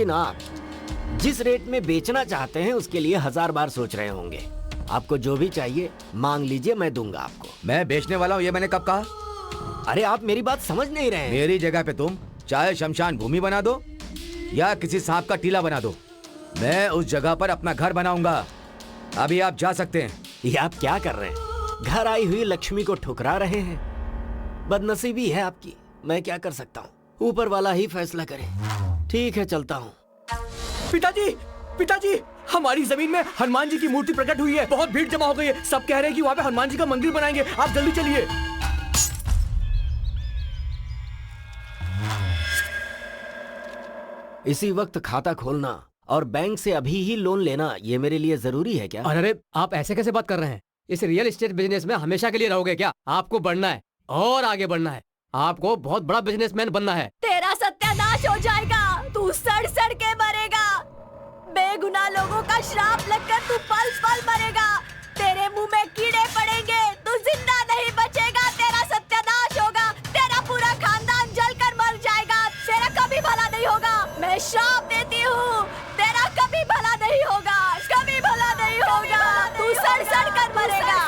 लेकिन आप जिस रेट में बेचना चाहते हैं उसके लिए 1000 बार सोच रहे होंगे। आपको जो भी चाहिए मांग लीजिए, मैं दूंगा आपको। मैं बेचने वाला हूँ ये मैंने कब कहा? अरे आप मेरी बात समझ नहीं रहे हैं। मेरी जगह पे तुम चाहे शमशान भूमि बना दो या किसी सांप का टीला बना दो, मैं उस जगह पर अपना घर बनाऊंगा। अभी आप जा सकते हैं। ये आप क्या कर रहे हैं? घर आई हुई लक्ष्मी को ठुकरा रहे हैं। बदनसीबी है आपकी, मैं क्या कर सकता हूँ, ऊपर वाला ही फैसला करे। ठीक है, चलता हूँ। पिताजी, पिताजी, हमारी जमीन में हनुमान जी की मूर्ति प्रकट हुई है। बहुत भीड़ जमा हो गई है। सब कह रहे हैं कि वहाँ पे हनुमान जी का मंदिर बनाएंगे। आप जल्दी चलिए। इसी वक्त खाता खोलना और बैंक से अभी ही लोन लेना, ये मेरे लिए जरूरी है क्या? अरे आप ऐसे कैसे बात कर रहे हैं? इस रियल एस्टेट बिजनेस में हमेशा के लिए रहोगे क्या? आपको बढ़ना है और आगे बढ़ना है। आपको बहुत बड़ा बिजनेसमैन बनना है। तेरा सत्यानाश हो जाएगा। तू सड़ सड़ के मरेगा। बेगुनाह लोगों का श्राप लगकर तू पल पल मरेगा। तेरे मुंह में कीड़े पड़ेंगे। तू जिंदा नहीं बचेगा। तेरा सत्यानाश होगा। तेरा पूरा खानदान जलकर मर जाएगा। तेरा कभी भला नहीं होगा। मैं श्राप देती हूँ, तेरा कभी भला नहीं होगा। कभी भला नहीं होगा। तू सड़ सड़ कर मरेगा।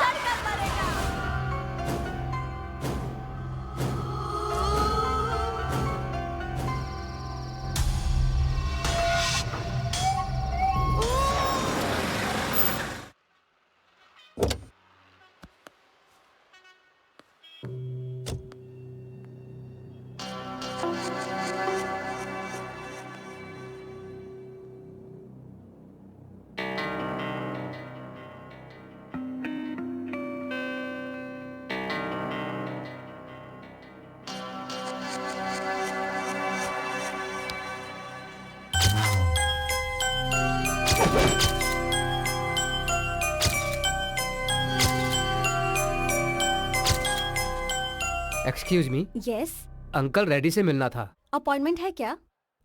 Excuse me. Yes, uncle Reddy से मिलना था। अपॉइंटमेंट है क्या?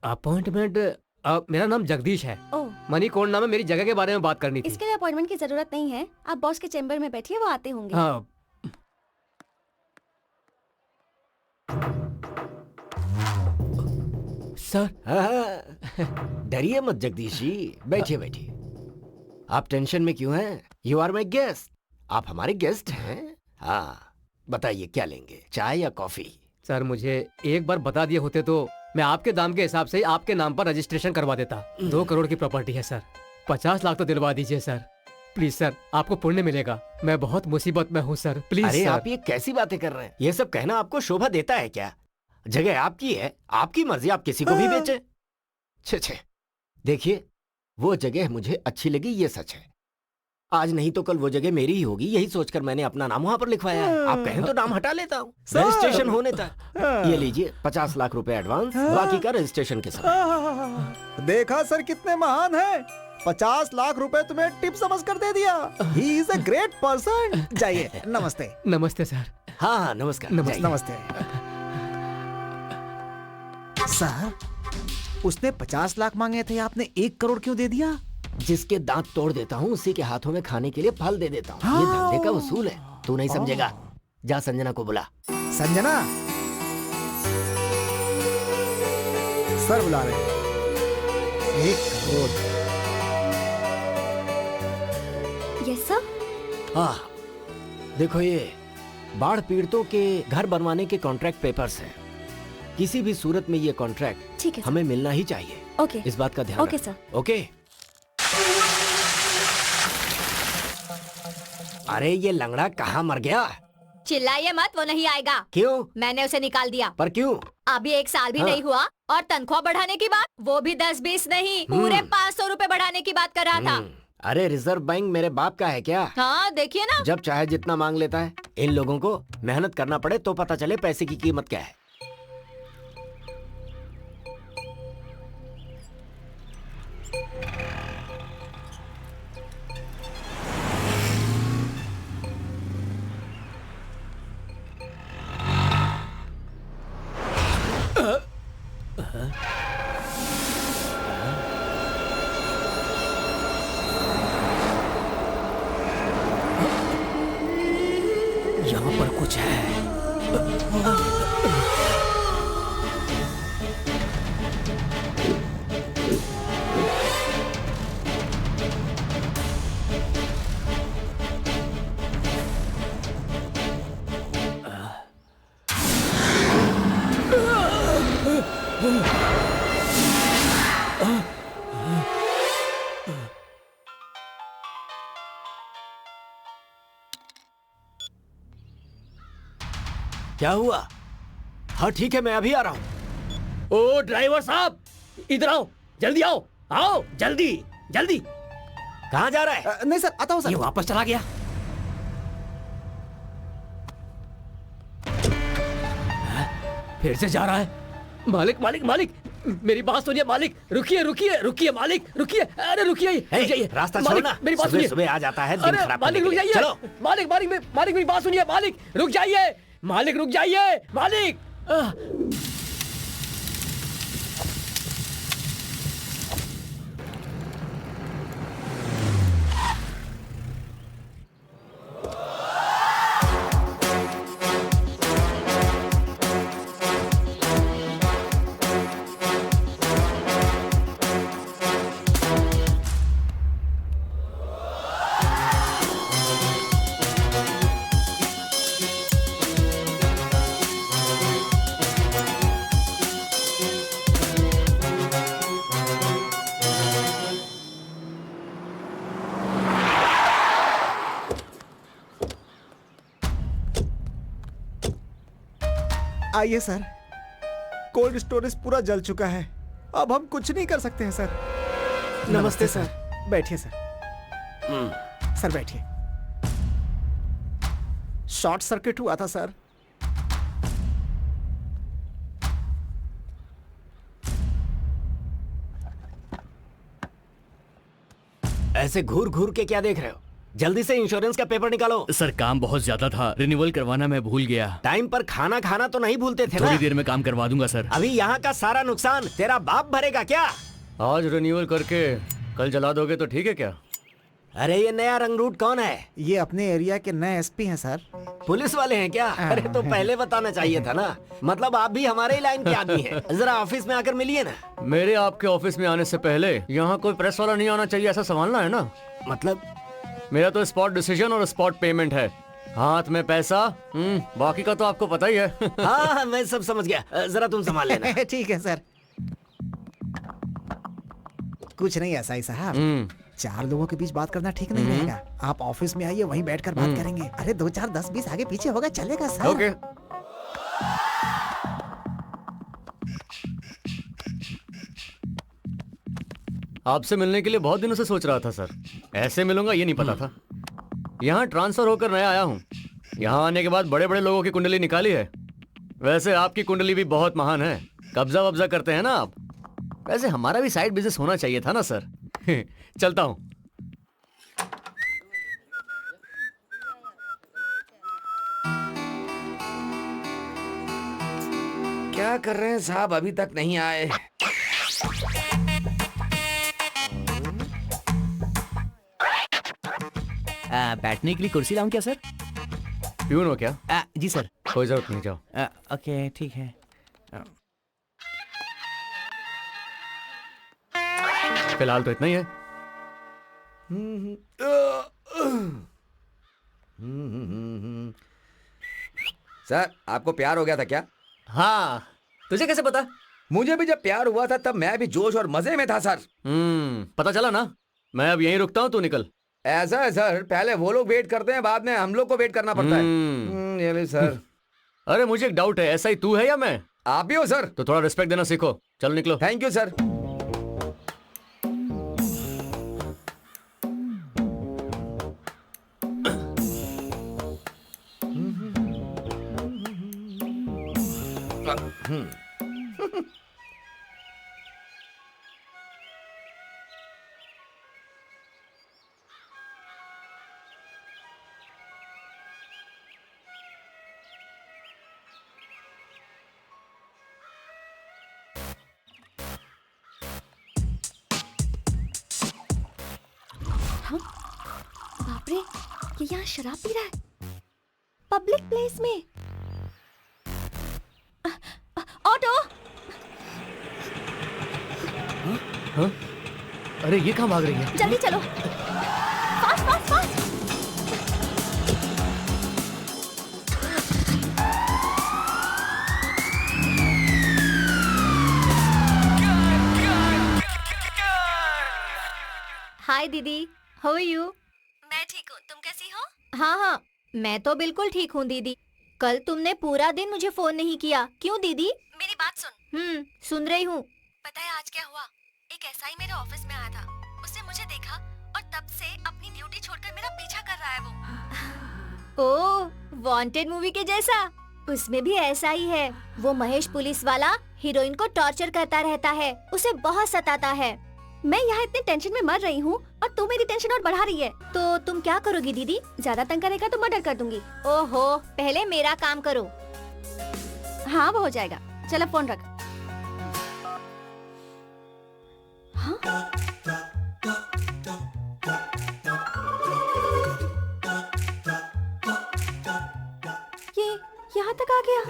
अपॉइंटमेंट? मेरा नाम जगदीश है। ओह, मनी कोड नाम है। मेरी जगह के बारे में बात करनी थी। इसके लिए अपॉइंटमेंट की जरूरत नहीं है। आप बॉस के चेम्बर में बैठिए, वो आते होंगे। हाँ। सर। डरिए मत जगदीश जी, बैठिए बैठिए। आप टेंशन में क्यों हैं? You are my guest. आप हमारे गेस्ट हैं। हाँ, बताइए क्या लेंगे, चाय या कॉफी? सर मुझे एक बार बता दिए होते तो मैं आपके दाम के हिसाब से आपके नाम पर रजिस्ट्रेशन करवा देता। 2 करोड़ की प्रॉपर्टी है सर। 50 लाख तो दिलवा दीजिए सर, प्लीज सर। आपको पुण्य मिलेगा। मैं बहुत मुसीबत में हूँ सर, प्लीज। अरे सर। आप ये कैसी बातें कर रहे हैं? ये सब कहना आपको शोभा देता है क्या? जगह आपकी है, आपकी मर्जी, आप किसी को भी बेचे। छे छे, देखिए वो जगह मुझे अच्छी लगी, ये सच है। आज नहीं तो कल वो जगह मेरी ही होगी, यही सोचकर मैंने अपना नाम वहाँ पर लिखवाया है। आप कहें तो नाम हटा लेता हूँ रजिस्ट्रेशन होने तक। ये लीजिए 50 लाख रुपए एडवांस, बाकी का रजिस्ट्रेशन के साथ। देखा सर कितने महान हैं। 50 लाख रुपए तुम्हें टिप समझ कर दे दिया। He is a great person। जाइए, नमस्ते। नमस्ते सर। हाँ हाँ, नमस्कार। नमस्ते। सर, उसने 50 लाख मांगे थे, आपने 1 करोड़ क्यों दे दिया? जिसके दांत तोड़ देता हूँ उसी के हाथों में खाने के लिए फल दे देता हूँ। ये धंधे का उसूल है, तू नहीं समझेगा। जा संजना को बुला। संजना, सर बुला रहे हैं। 1 करोड़। Yes sir. हाँ, देखो ये बाढ़ पीड़ितों के घर बनवाने के कॉन्ट्रैक्ट पेपर्स हैं। किसी भी सूरत में ये कॉन्ट्रैक्ट ठीक है हमें मिलना ही चाहिए। ओके, इस बात का ध्यान ओके रखना। सर। ओके। अरे ये लंगड़ा कहाँ मर गया? चिल्लाइए मत, वो नहीं आएगा। क्यों? मैंने उसे निकाल दिया। पर क्यों? अभी 1 साल भी हाँ। नहीं हुआ और तनख्वाह बढ़ाने की बात, वो भी 10-20 नहीं, पूरे 500 रुपए बढ़ाने की बात कर रहा था। अरे रिजर्व बैंक मेरे बाप का है क्या? हाँ देखिए ना। जब चाहे जितना मांग लेता है। इन लोगों को मेहनत करना पड़े तो पता चले पैसे की कीमत क्या है। यहाँ पर कुछ है। क्या हुआ? हाँ ठीक है, मैं अभी आ रहा हूँ। ओ ड्राइवर साहब, इधर आओ, जल्दी आओ, आओ जल्दी जल्दी। कहाँ जा रहा है? नहीं सर, आता हूँ ये सर। वापस चला गया। फिर से जा रहा है। मालिक मालिक मालिक, मेरी बात सुनिए मालिक, रुकिए रुकिए रुकिए मालिक, रुकिए, अरे रुकिए, रुक जाइए। रास्ता मालिक, छोड़ना। मेरी बात सुबह सुनिए। सुबह आ जाता है दिन अरे खराब मालिक करने रुक के लिए। जाइए। चलो। मालिक मालिक मालिक मेरी बात सुनिए, मालिक रुक जाइए, मालिक रुक जाइए, मालिक। आइए सर, कोल्ड स्टोरेज पूरा जल चुका है, अब हम कुछ नहीं कर सकते हैं सर। नमस्ते सर। बैठिए सर। सर बैठिए। शॉर्ट सर्किट हुआ था सर। ऐसे घूर घूर के क्या देख रहे हो? जल्दी से इंश्योरेंस का पेपर निकालो। सर काम बहुत ज्यादा था, रिन्यूअल करवाना मैं भूल गया। टाइम पर खाना खाना तो नहीं भूलते थे ना? थोड़ी देर में काम करवा दूंगा सर। अभी यहाँ का सारा नुकसान तेरा बाप भरेगा क्या? आज रिन्यूअल करके कल जला दोगे तो ठीक है क्या? अरे ये नया रंगरूट कौन है? ये अपने एरिया के नए एसपी हैं सर। पुलिस वाले हैं क्या? अरे तो पहले बताना चाहिए था ना। मतलब आप भी हमारे ही लाइन के आदमी हैं। जरा ऑफिस में आकर मिलिए ना। मेरे आपके ऑफिस में आने से पहले यहाँ कोई प्रेस वाला नहीं आना चाहिए, ऐसा संभालना है ना? मतलब मेरा तो स्पॉट डिसीजन और स्पॉट पेमेंट है, हाथ में पैसा। बाकी का तो आपको पता ही है। हाँ मैं सब समझ गया, जरा तुम संभाल लेना। ठीक है सर। कुछ नहीं ऐसा ही साहब, 4 लोगों के बीच बात करना ठीक नहीं रहेगा। आप ऑफिस में आइए, वहीं बैठकर बात करेंगे। अरे 2 4 10 20 आगे पीछे होगा, चलेगा सर। ओके। आपसे मिलने के लिए बहुत दिनों से सोच रहा था सर, ऐसे मिलूंगा ये नहीं पता था। यहाँ ट्रांसफर होकर नया आया हूँ, यहाँ आने के बाद बड़े बड़े लोगों की कुंडली निकाली है। वैसे आपकी कुंडली भी बहुत महान है, कब्जा वब्जा करते हैं ना आप। वैसे हमारा भी साइड बिजनेस होना चाहिए था ना सर। चलता हूँ। क्या कर रहे हैं साहब, अभी तक नहीं आए? बैठने के लिए कुर्सी लाऊं क्या सर? प्यून हो क्या? जी सर। कोई जरूरत नहीं, जाओ। ओके ठीक है। फिलहाल तो इतना ही है। सर आपको प्यार हो गया था क्या? हाँ, तुझे कैसे पता? मुझे भी जब प्यार हुआ था तब मैं भी जोश और मजे में था सर। पता चला ना। मैं अब यहीं रुकता हूँ, तू निकल। ऐसा है सर, पहले वो लोग वेट करते हैं, बाद में हम लोग को वेट करना पड़ता है। ये भी सर। अरे मुझे एक डाउट है, ऐसा ही तू है या मैं? आप भी हो सर। तो थोड़ा रिस्पेक्ट देना सीखो। चलो निकलो। Thank you sir. बाप रे, ये यहाँ शराब पी रहा है पब्लिक प्लेस में। ऑटो। हाँ? अरे ये कहाँ भाग रही है? जल्दी चलो, फास्ट फास्ट फास्ट। हाय दीदी, हाउ आर यू? मैं ठीक हूँ, तुम कैसी हो? हाँ हाँ, मैं तो बिल्कुल ठीक हूँ दीदी। कल तुमने पूरा दिन मुझे फोन नहीं किया, क्यों दीदी? मेरी बात सुन। सुन रही हूँ। पता है आज क्या हुआ? एक एसआई मेरे ऑफिस में आया था। उसने मुझे देखा और तब से अपनी ड्यूटी छोड़कर मेरा पीछा कर रहा है वो। ओह, वांटेड मूवी के जैसा। उसमें भी ऐसा ही है। वो महेश पुलिस वाला हीरोइन को टॉर्चर करता रहता है, उसे बहुत सताता है। मैं यहाँ इतने टेंशन में मर रही हूँ और तू मेरी टेंशन और बढ़ा रही है। तो तुम क्या करोगी दीदी? ज्यादा तंग करेगा तो मर्डर कर दूंगी। ओहो, पहले मेरा काम करो। हाँ, वो हो जाएगा। चलो फोन रख। हाँ? ये यहाँ तक आ गया।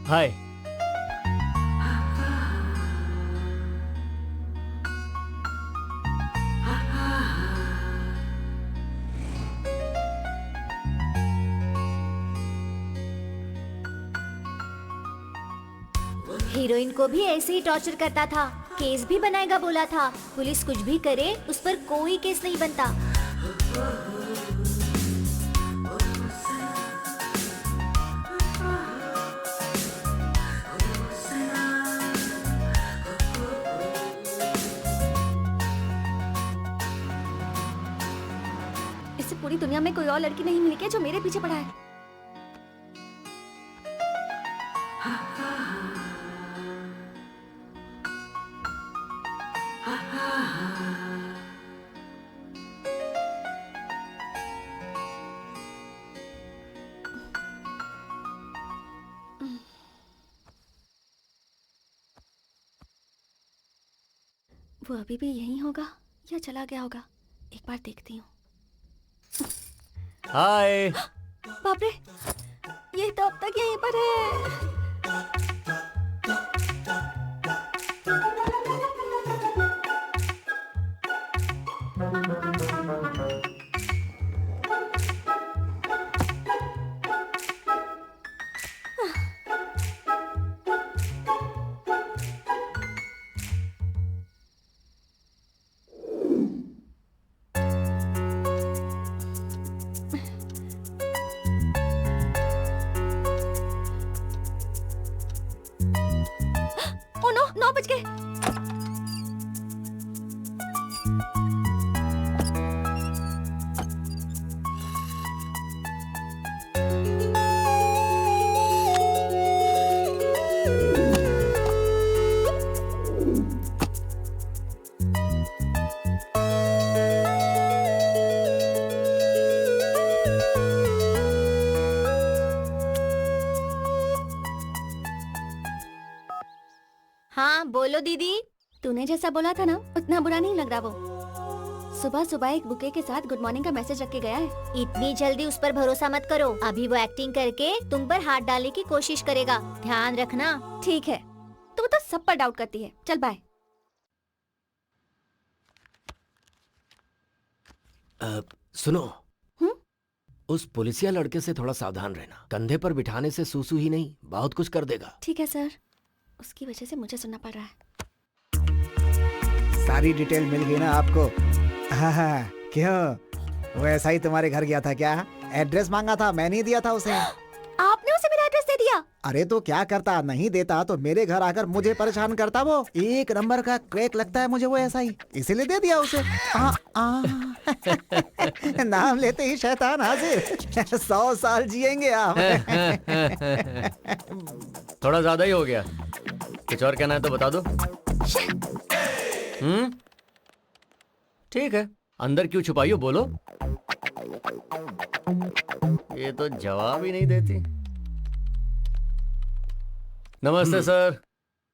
हाय। हीरोइन को भी ऐसे ही टॉर्चर करता था, केस भी बनाएगा बोला था। पुलिस कुछ भी करे, उस पर कोई केस नहीं बनता। इससे पूरी दुनिया में कोई और लड़की नहीं मिली क्या जो मेरे पीछे पड़ा है? वो अभी भी यहीं होगा या चला गया होगा? एक बार देखती हूँ। हाय। बाप रे, ये तो अब तक यहीं पर है। ओ नो, 9 बज गए। हाँ बोलो दीदी। तूने जैसा बोला था ना, उतना बुरा नहीं लग रहा वो। सुबह सुबह एक बुके के साथ गुड मॉर्निंग का मैसेज रख के गया है। इतनी जल्दी उस पर भरोसा मत करो। अभी वो एक्टिंग करके तुम पर हाथ डालने की कोशिश करेगा, ध्यान रखना। ठीक है, तू तो सब पर डाउट करती है। चल बाय। सुनो, उस पुलिसिया लड़के से थोड़ा सावधान रहना। कंधे पर बिठाने से सूसू ही नहीं, बहुत कुछ कर देगा। ठीक है सर, उसकी वजह से मुझे सुनना पड़ रहा है। सारी डिटेल मिल गई ना आपको? हाँ, क्यों? वो ऐसा ही तुम्हारे घर गया था क्या? एड्रेस मांगा था, मैं नहीं दिया था उसे। आपने उसे मेरा एड्रेस दे दिया? अरे तो क्या करता, नहीं देता तो मेरे घर आकर मुझे परेशान करता। वो एक नंबर का क्रैक लगता है मुझे वो ऐसा ही, इसीलिए दे दिया उसे। नाम लेते ही शैतान हाजिर। 100 साल जिएंगे आप। थोड़ा ज्यादा ही हो गया। कुछ और कहना है तो बता दो। ठीक है, अंदर क्यों छुपाई हो, बोलो। ये तो जवाब ही नहीं देती। नमस्ते सर।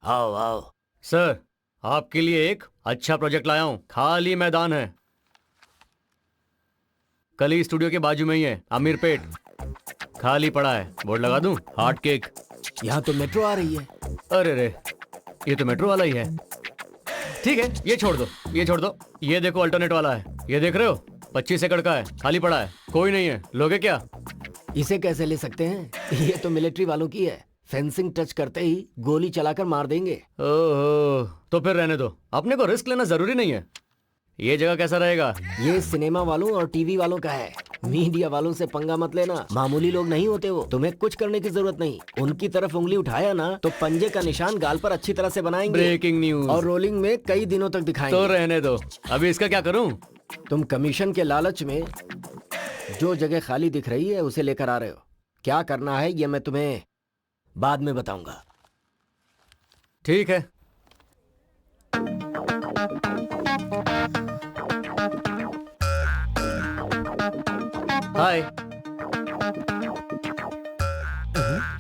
आओ आओ। सर, आपके लिए एक अच्छा प्रोजेक्ट लाया हूं। खाली मैदान है, कली स्टूडियो के बाजू में ही है, अमीरपेट। खाली पड़ा है, बोर्ड लगा दूं? Heart cake. यहाँ तो मेट्रो आ रही है। अरे रे, ये तो मेट्रो वाला ही है। ठीक है, ये छोड़ दो, ये छोड़ दो। ये देखो अल्टरनेट वाला है, ये देख रहे हो? 25 एकड़ का है, खाली पड़ा है, कोई नहीं है, लोगे क्या? इसे कैसे ले सकते हैं? ये तो मिलिट्री वालों की है। फेंसिंग टच करते ही गोली चलाकर मार देंगे। ओहो, तो फिर रहने दो, अपने को रिस्क लेना जरूरी नहीं है। ये जगह कैसा रहेगा? ये सिनेमा वालों और टीवी वालों का है। मीडिया वालों से पंगा मत लेना, मामूली लोग नहीं होते वो। तुम्हें कुछ करने की जरूरत नहीं। उनकी तरफ उंगली उठाया ना तो पंजे का निशान गाल पर अच्छी तरह से बनाएंगे। Breaking news. और रोलिंग में कई दिनों तक दिखाएंगे। तो रहने दो, अभी इसका क्या करूं? तुम कमीशन के लालच में जो जगह खाली दिख रही है उसे लेकर आ रहे हो। क्या करना है ये मैं तुम्हें बाद में बताऊंगा। ठीक है। हाय।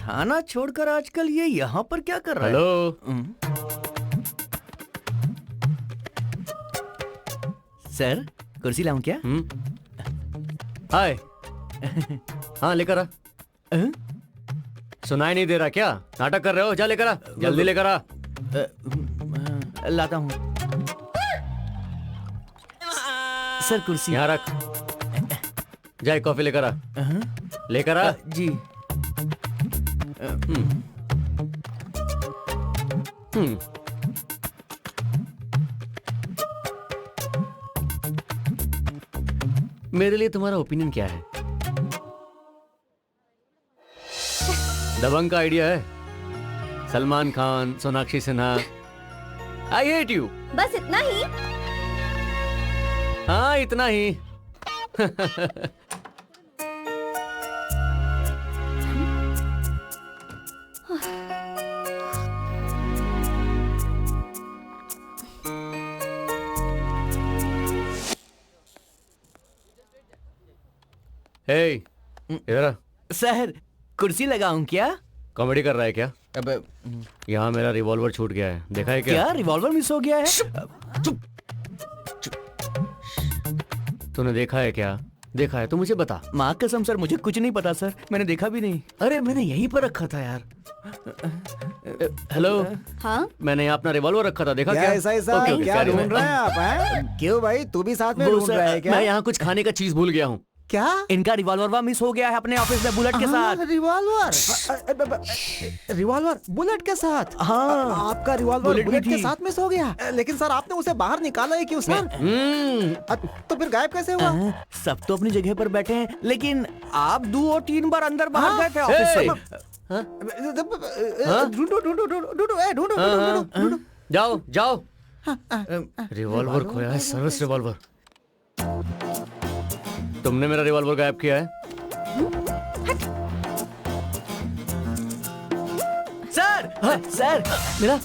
थाना छोड़कर आजकल ये यहाँ पर क्या कर रहा है? हेलो। सर, कुर्सी लाऊं क्या? हाय। हाँ, लेकर आ। सुनाई नहीं दे रहा क्या? नाटक कर रहे हो? जा लेकर आ, जल्दी लेकर आ। लाता हूँ। सर, कुर्सी। यहाँ रख। जा एक कॉफी लेकर आ। लेकर आ। जी। मेरे लिए तुम्हारा ओपिनियन क्या है? दबंग का आइडिया है? Salman Khan, Sonakshi Sinha. I hate you. बस इतना ही? हाँ, इतना ही। हे, इधर आ। सर, कुर्सी लगाऊं क्या? कॉमेडी कर रहा है क्या? अब यहाँ मेरा रिवॉल्वर छूट गया है, देखा है क्या? क्या रिवॉल्वर मिस हो गया है? तूने देखा है क्या? देखा है तो मुझे बता। माँ कसम सर, मुझे कुछ नहीं पता सर, मैंने देखा भी नहीं। अरे मैंने यहीं पर रखा था यार। हेलो। हाँ? मैंने यहाँ अपना रिवॉल्वर रखा था, देखा क्या क्या? ऐसा ऐसा ओके, ओके, क्या sorry, ढूंढ रहे हैं आप? हैं? क्यों भाई, तू भी साथ में वो ढूंढ सर, रहा है क्या? मैं यहाँ कुछ खाने का चीज भूल गया हूँ। क्या? इनका रिवॉल्वर मिस हो गया है अपने ऑफिस में बुलेट के साथ। रिवॉल्वर? रिवॉल्वर बुलेट के साथ? हाँ। आपका रिवॉल्वर बुलेट भी बुलेट के थी। साथ मिस हो गया? लेकिन सर आपने उसे बाहर निकाला है क्यों सर? तो फिर गायब कैसे हुआ? सब तो अपनी जगह पर बैठे हैं, लेकिन आप 2 और 3 बार अंदर बाहर गए थे ऑफिस से। ढूंढो ढूंढो ढूंढो ढूंढो ढूंढो ढूंढो ढूंढो। जाओ जाओ। रिवॉल्वर खोया है, सर्विस रिवॉल्वर। तुमने मेरा रिवॉल्वर गायब किया है? सर, सर, मिला?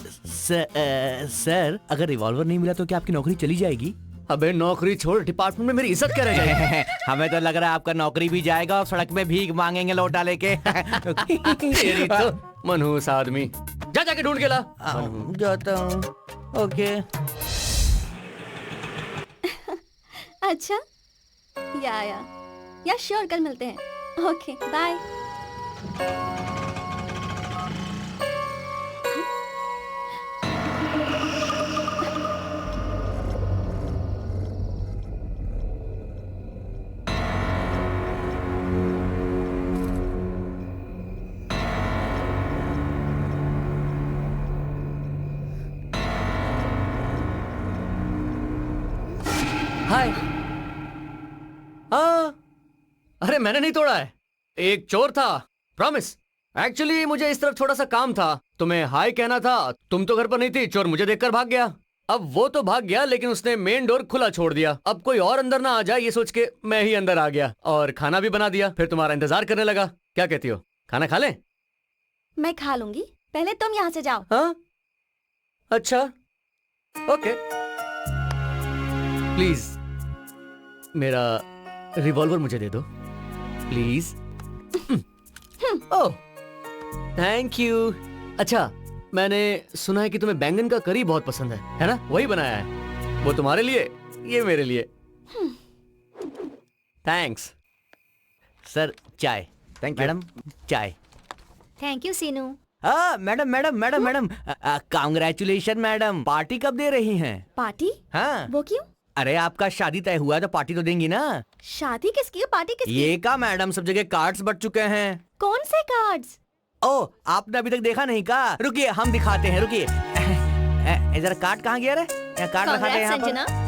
सर, अगर रिवॉल्वर नहीं मिला तो क्या आपकी नौकरी चली जाएगी? अबे नौकरी छोड़, डिपार्टमेंट में मेरी इज्जत क्या रह जाएगी? हमें तो लग रहा है आपका नौकरी भी जाएगा और सड़क में भीख मांगेंगे लोटा लेके। तेरी तो मनहूस आदमी। जा जाके ढूंढ के ला। जाता हूँ। ओके। अच्छा, या श्योर, कल मिलते हैं। Okay, bye. हाय। अरे मैंने नहीं तोड़ा है, एक चोर था, प्रॉमिस। एक्चुअली मुझे इस तरफ थोड़ा सा काम था, तुम्हें हाय कहना था। तुम तो घर पर नहीं थी, चोर मुझे देखकर भाग गया। अब वो तो भाग गया, लेकिन उसने मेन डोर खुला छोड़ दिया। अब कोई और अंदर ना आ जाए ये सोच के मैं ही अंदर आ गया और खाना भी बना दिया। फिर तुम्हारा इंतजार करने लगा। क्या कहती हो, खाना खा लें? मैं खा लूंगी, पहले तुम यहाँ से जाओ। हाँ, अच्छा, ओके। प्लीज मेरा रिवॉल्वर मुझे दे दो, प्लीज। Oh, thank you. अच्छा, मैंने सुना है कि तुम्हें बैंगन का करी बहुत पसंद है ना? वही बनाया है, वो तुम्हारे लिए, ये मेरे लिए। थैंक्स। सर, चाय। थैंक यू मैडम, चाय। Thank you Seenu. Madam madam madam madam, congratulation madam. Party कब दे रही हैं? पार्टी? हाँ, वो क्यों? अरे आपका शादी तय हुआ है तो पार्टी तो देंगी ना। शादी किसकी है, पार्टी किसकी? ये का मैडम, सब जगह कार्ड्स बट चुके हैं। कौन से कार्ड्स? ओ, आपने अभी तक देखा नहीं का? रुकिए हम दिखाते हैं, रुकिए। इधर कार्ड कहाँ गया रे? कार्ड रखा है यहाँ पर।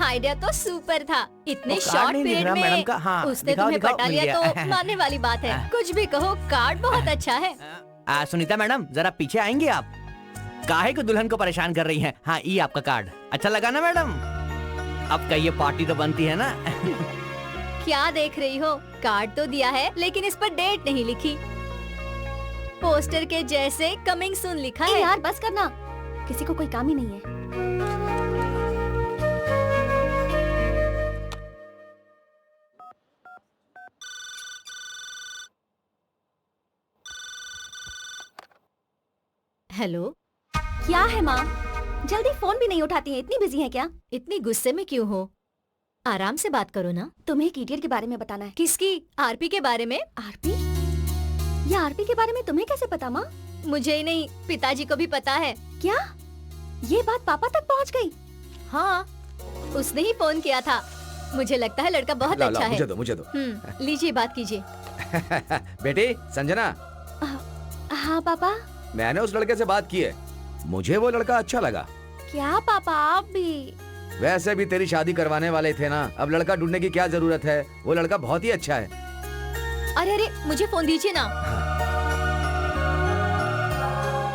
आइडिया तो सुपर था। इतने वो कार्ड शॉर्ट नहीं दिख पीरियड रहा मैडम में का। हाँ, उसने दिखाओ, तुम्हें दिखाओ, पटा मिल लिया गया। तो मानने वाली बात है। कुछ भी कहो, कार्ड बहुत अच्छा है। सुनीता मैडम, जरा पीछे आएंगे आप? काहे को दुल्हन को परेशान कर रही हैं? हाँ, ये आपका कार्ड अच्छा लगा ना मैडम? अब कहिए पार्टी तो बनती है ना? क्या देख रही हो? कार्ड तो दिया है लेकिन इस पर डेट नहीं लिखी। पोस्टर के जैसे कमिंग सून लिखा है। यार बस करना, किसी को कोई काम ही नहीं है। हेलो, क्या है माँ? जल्दी फोन भी नहीं उठाती है, इतनी बिजी है क्या? इतनी गुस्से में क्यों हो? आराम से बात करो ना। तुम्हें एक इडियट के बारे में बताना है। किसकी? आरपी के बारे में। आरपी? ये आरपी के बारे में तुम्हें कैसे पता माँ? मुझे ही नहीं, पिताजी को भी पता है। क्या ये बात पापा तक पहुँच गई? हाँ, उसने ही फोन किया था। मुझे लगता है लड़का बहुत अच्छा है। मुझे दो, मुझे दो। लीजिए, बात कीजिए। बेटी संजना। हाँ पापा। मैंने उस लड़के से बात की है, मुझे वो लड़का अच्छा लगा। क्या पापा, आप भी? वैसे भी तेरी शादी करवाने वाले थे ना, अब लड़का ढूंढने की क्या जरूरत है? वो लड़का बहुत ही अच्छा है। अरे अरे, मुझे फोन दीजिए ना।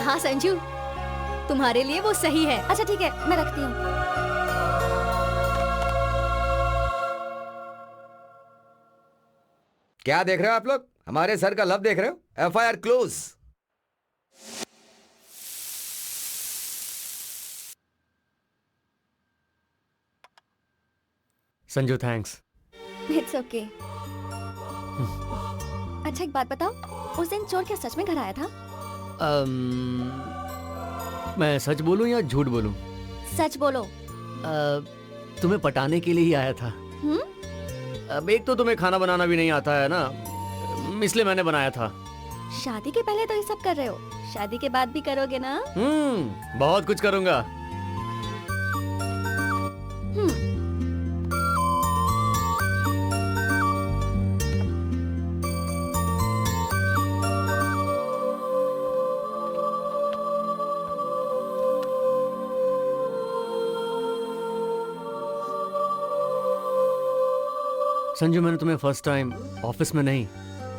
हाँ संजू, तुम्हारे लिए वो सही है। अच्छा ठीक है, मैं रखती हूँ। क्या देख रहे हो आप लोग? हमारे सर का लब देख रहे हो? FIR close. Sanju thanks. It's okay. अच्छा एक बात बताओ, उस दिन चोर क्या सच में घर आया था? मैं सच बोलूं या झूठ बोलूं? सच बोलो। तुम्हें पटाने के लिए ही आया था। अब एक तो तुम्हें खाना बनाना भी नहीं आता है ना, इसलिए मैंने बनाया था। शादी के पहले तो ये सब कर रहे हो, शादी के बाद भी करोगे ना? बहुत कुछ करूंगा। संजू, मैंने तुम्हें फर्स्ट टाइम ऑफिस में नहीं,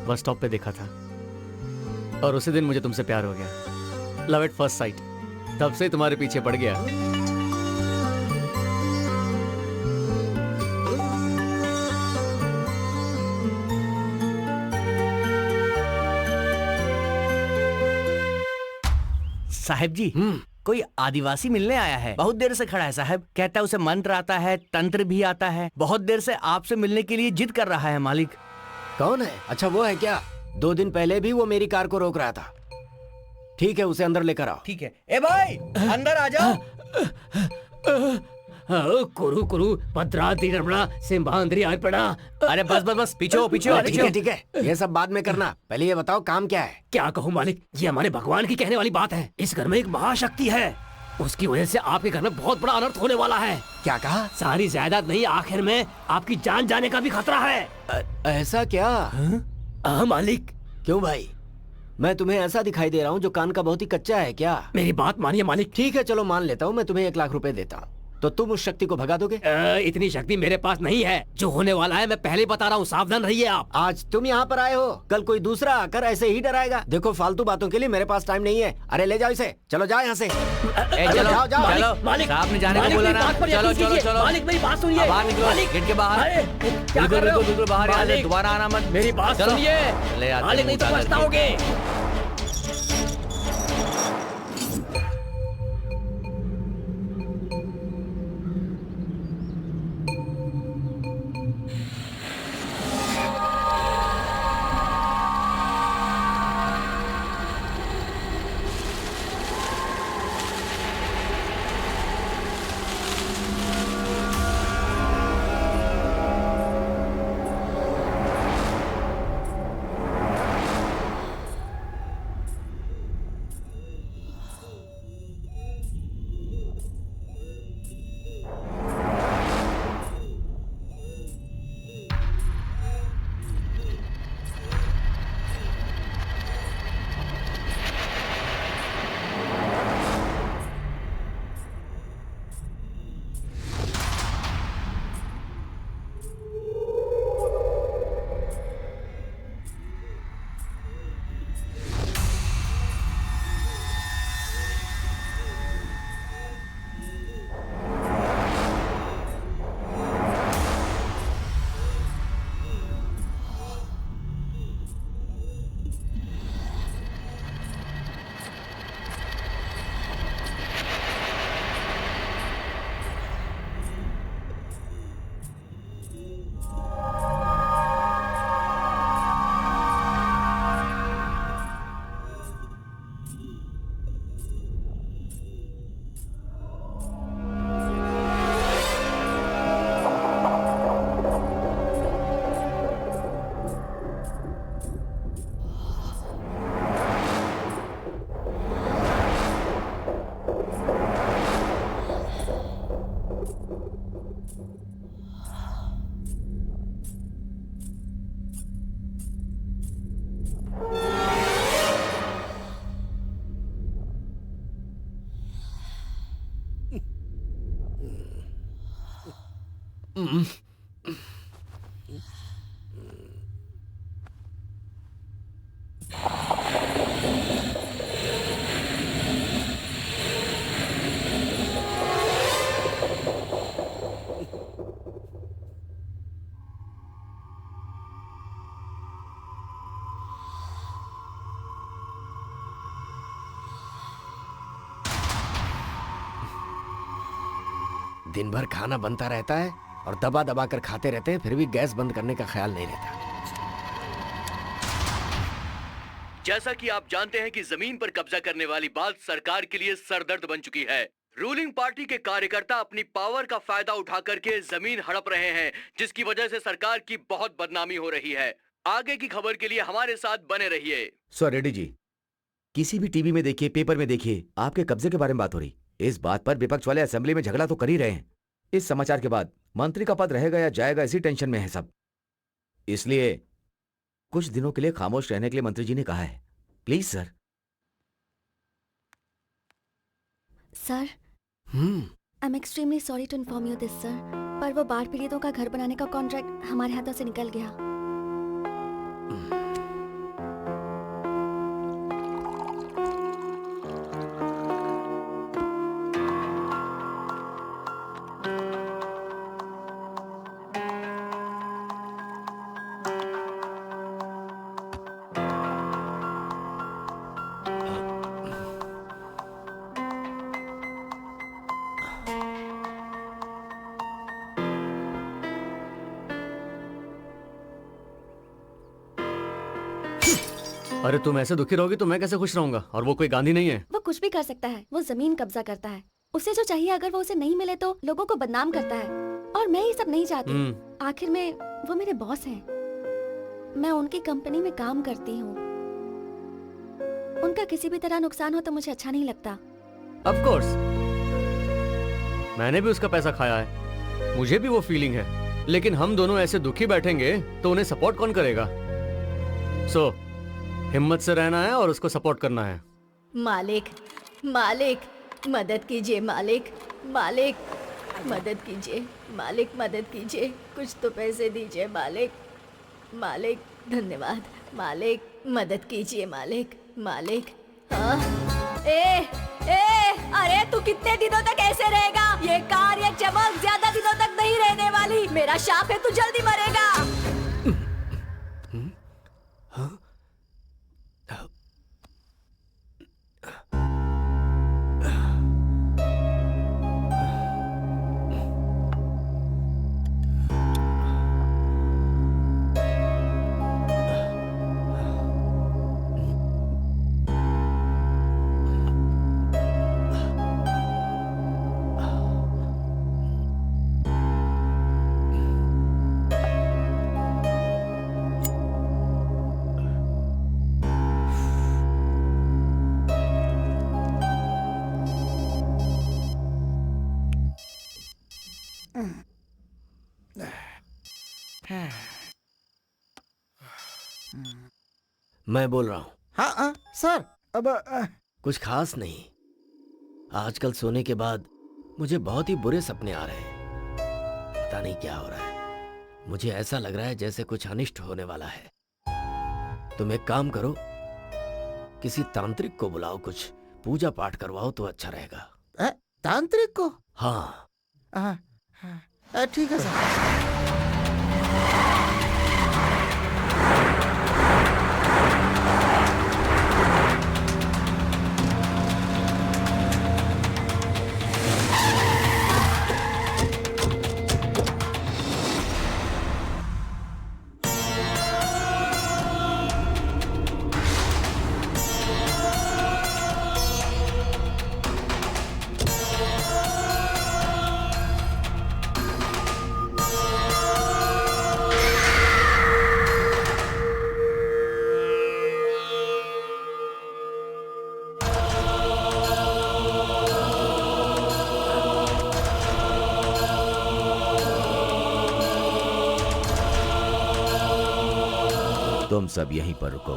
बस स्टॉप पे देखा था और उसी दिन मुझे तुमसे प्यार हो गया। Love at first sight. तब से तुम्हारे पीछे पड़ गया। साहब जी, कोई आदिवासी मिलने आया है, बहुत देर से खड़ा है साहब। कहता है उसे मंत्र आता है, तंत्र भी आता है। बहुत देर से आपसे मिलने के लिए जिद कर रहा है मालिक। कौन है? अच्छा वो है क्या? 2 दिन पहले भी वो मेरी कार को रोक रहा था। ठीक है, उसे अंदर लेकर आओ। ठीक है। ए भाई, अंदर आ जाओ। कुरु कुरु भद्राद्रि रमणा सिंहाद्रि अर्पणा। अरे बस बस बस, पीछे हो, पीछे हो, ठीक पीछे है हो। ठीक है, ये सब बाद में करना। पहले ये बताओ काम क्या है? क्या कहूँ मालिक, ये हमारे भगवान की कहने वाली बात है। इस घर में एक महाशक्ति है, उसकी वजह से आपके घर में बहुत बड़ा अनर्थ होने वाला है। क्या कहा? सारी जायदाद नहीं, आखिर में आपकी जान जाने का भी खतरा है। ऐसा क्या? हाँ मालिक। क्यों भाई, मैं तुम्हें ऐसा दिखाई दे रहा हूँ जो कान का बहुत ही कच्चा है क्या? मेरी बात मानिए मालिक। ठीक है चलो मान लेता हूँ, मैं तुम्हें 1 लाख रुपए देता हूँ, तो तुम उस शक्ति को भगा दोगे? इतनी शक्ति मेरे पास नहीं है। जो होने वाला है मैं पहले बता रहा हूँ, सावधान रहिए आप। आज तुम यहाँ पर आए हो, कल कोई दूसरा आकर ऐसे ही डराएगा। देखो फालतू बातों के लिए मेरे पास टाइम नहीं है। अरे ले जाओ इसे, चलो जाओ यहाँ से। चलो जाओ, जाओ। चलो, मालिक, साहब ने जाने को मालिक, बोला मेरी ना। बात पर चलो यकीन चलो कीजिए। चलो, मालिक मेरी बात सुनिए। बाहर निकलो, मालिक, गेट के बाहर। अरे, क्या बिल्कुल कर रहे हो? बिल्कुल बिल्कुल बाहर आ जाओ, मालिक, दोबारा आना मत। मेरी बात चलो, सुनिए ले आते मालिक, हैं नहीं तो मुंह उतार पछताओगे। दिन भर खाना बनता रहता है और दबा दबा कर खाते रहते हैं, फिर भी गैस बंद करने का ख्याल नहीं रहता। जैसा कि आप जानते हैं कि जमीन पर कब्जा करने वाली बात सरकार के लिए सरदर्द बन चुकी है। रूलिंग पार्टी के कार्यकर्ता अपनी पावर का फायदा उठा करके जमीन हड़प रहे हैं, जिसकी वजह से सरकार की बहुत बदनामी हो रही है। आगे की खबर के लिए हमारे साथ बने रहिए। सर रेड्डी जी, किसी भी टीवी में देखिए, पेपर में देखिए, आपके कब्जे के बारे में बात हो रही। इस बात पर विपक्ष वाले असेंबली में झगड़ा तो कर ही रहे हैं। इस समाचार के बाद मंत्री का पद रहेगा या जाएगा, इसी टेंशन में है सब। इसलिए कुछ दिनों के लिए खामोश रहने के लिए मंत्री जी ने कहा है। Please sir. Sir, I am extremely sorry to inform you this sir, पर वो बाढ़ पीड़ितों का घर बनाने का कॉन्ट्रैक्ट हमारे हाथों से निकल गया। अरे तुम ऐसे दुखी रहोगी तो मैं कैसे खुश रहूंगा? और वो कोई गांधी नहीं है। वो कुछ भी कर सकता है, वो जमीन कब्जा करता है। उसे जो चाहिए अगर वो उसे नहीं मिले तो लोगों को बदनाम करता है, और मैं ये सब नहीं चाहती। आखिर में वो मेरे बॉस हैं, मैं उनकी कंपनी में काम करती हूँ। उनका किसी भी तरह नुकसान हो तो मुझे अच्छा नहीं लगता। ऑफ कोर्स, मैंने भी उसका पैसा खाया है, मुझे भी वो फीलिंग है। लेकिन हम दोनों ऐसे दुखी बैठेंगे तो उन्हें सपोर्ट कौन करेगा? सो हिम्मत से रहना है और उसको सपोर्ट करना है। मालिक, मालिक मदद कीजिए, मालिक, मालिक मदद कीजिए, मालिक मदद कीजिए, कुछ तो पैसे दीजिए मालिक, मालिक धन्यवाद, मालिक मदद कीजिए, मालिक, मालिक। हाँ, अरे तू कितने दिनों तक ऐसे रहेगा? ये कार, ये चमक ज्यादा दिनों तक नहीं रहने वाली। मेरा शाप है, तू जल्दी मरेगा। मैं बोल रहा हूँ। हाँ सर, अब कुछ खास नहीं। आजकल सोने के बाद मुझे बहुत ही बुरे सपने आ रहे हैं। पता नहीं क्या हो रहा है, मुझे ऐसा लग रहा है जैसे कुछ अनिष्ट होने वाला है। तुम एक काम करो, किसी तांत्रिक को बुलाओ, कुछ पूजा पाठ करवाओ तो अच्छा रहेगा। तांत्रिक को? हाँ। ठीक है सर। तुम सब यहीं पर रुको।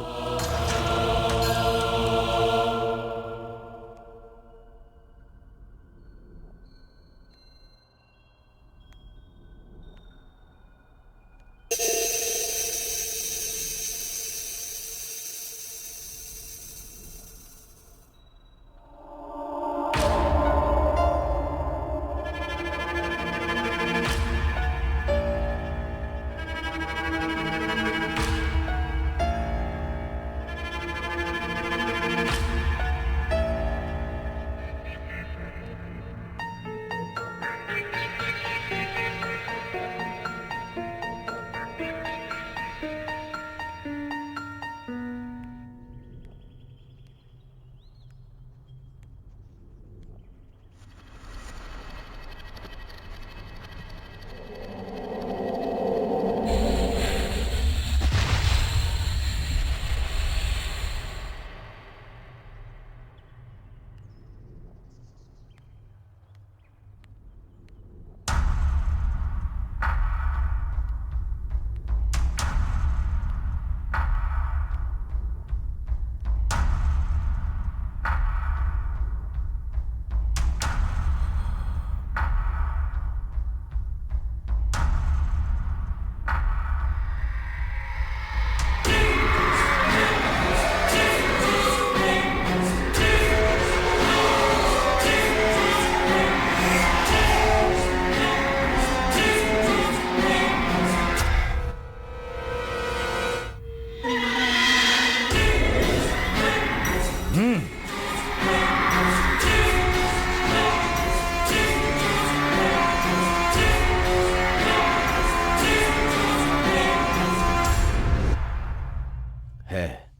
है,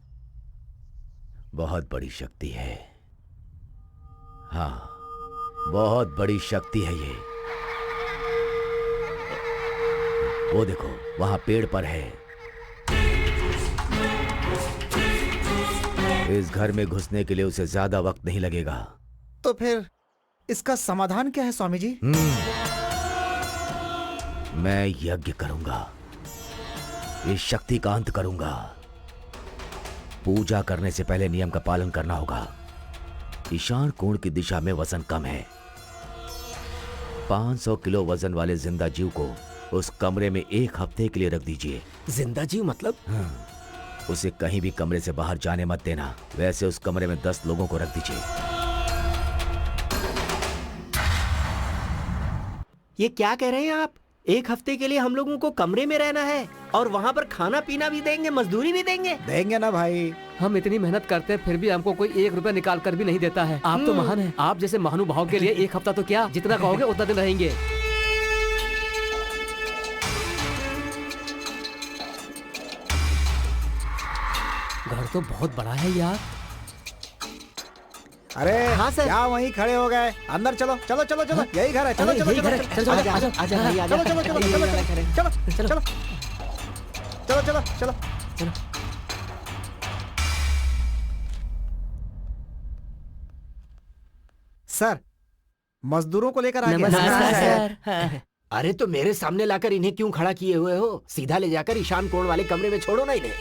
बहुत बड़ी शक्ति है। हाँ, बहुत बड़ी शक्ति है ये। वो देखो, वहां पेड़ पर है। इस घर में घुसने के लिए उसे ज्यादा वक्त नहीं लगेगा। तो फिर इसका समाधान क्या है स्वामी जी? मैं यज्ञ करूंगा, इस शक्ति का अंत करूंगा। पूजा करने से पहले नियम का पालन करना होगा। ईशान कोण की दिशा में वजन कम है। 500 किलो वजन वाले जिंदा जीव को उस कमरे में 1 हफ्ते के लिए रख दीजिए। जिंदा जीव मतलब? हाँ, उसे कहीं भी कमरे से बाहर जाने मत देना। वैसे उस कमरे में 10 लोगों को रख दीजिए। ये क्या कह रहे हैं आप? 1 हफ्ते के लिए हम लोगों को कमरे में रहना है और वहाँ पर खाना पीना भी देंगे, मजदूरी भी देंगे? देंगे ना भाई। हम इतनी मेहनत करते हैं फिर भी हमको कोई 1 रुपया निकाल कर भी नहीं देता है। आप तो महान हैं। आप जैसे महानुभाव के लिए 1 हफ्ता तो क्या, जितना कहोगे उतना दिन रहेंगे। घर तो बहुत बड़ा है यार। अरे हाँ सर। क्या वहीं खड़े हो गए? अंदर चलो चलो चलो चलो, यही घर है। चलो चलो यही चलो घर है। चलो चलो, आजा, आजा, आजा भाई, आजा। चलो चलो चलो चलो चलो चलो चलो चलो चलो चलो। सर, मजदूरों को लेकर आ गए। नमस्कार सर। अरे तो मेरे सामने लाकर इन्हें क्यों खड़ा किए हुए हो? सीधा ले जाकर ईशान कोण वाले कमरे में छोड़ो ना इन्हें।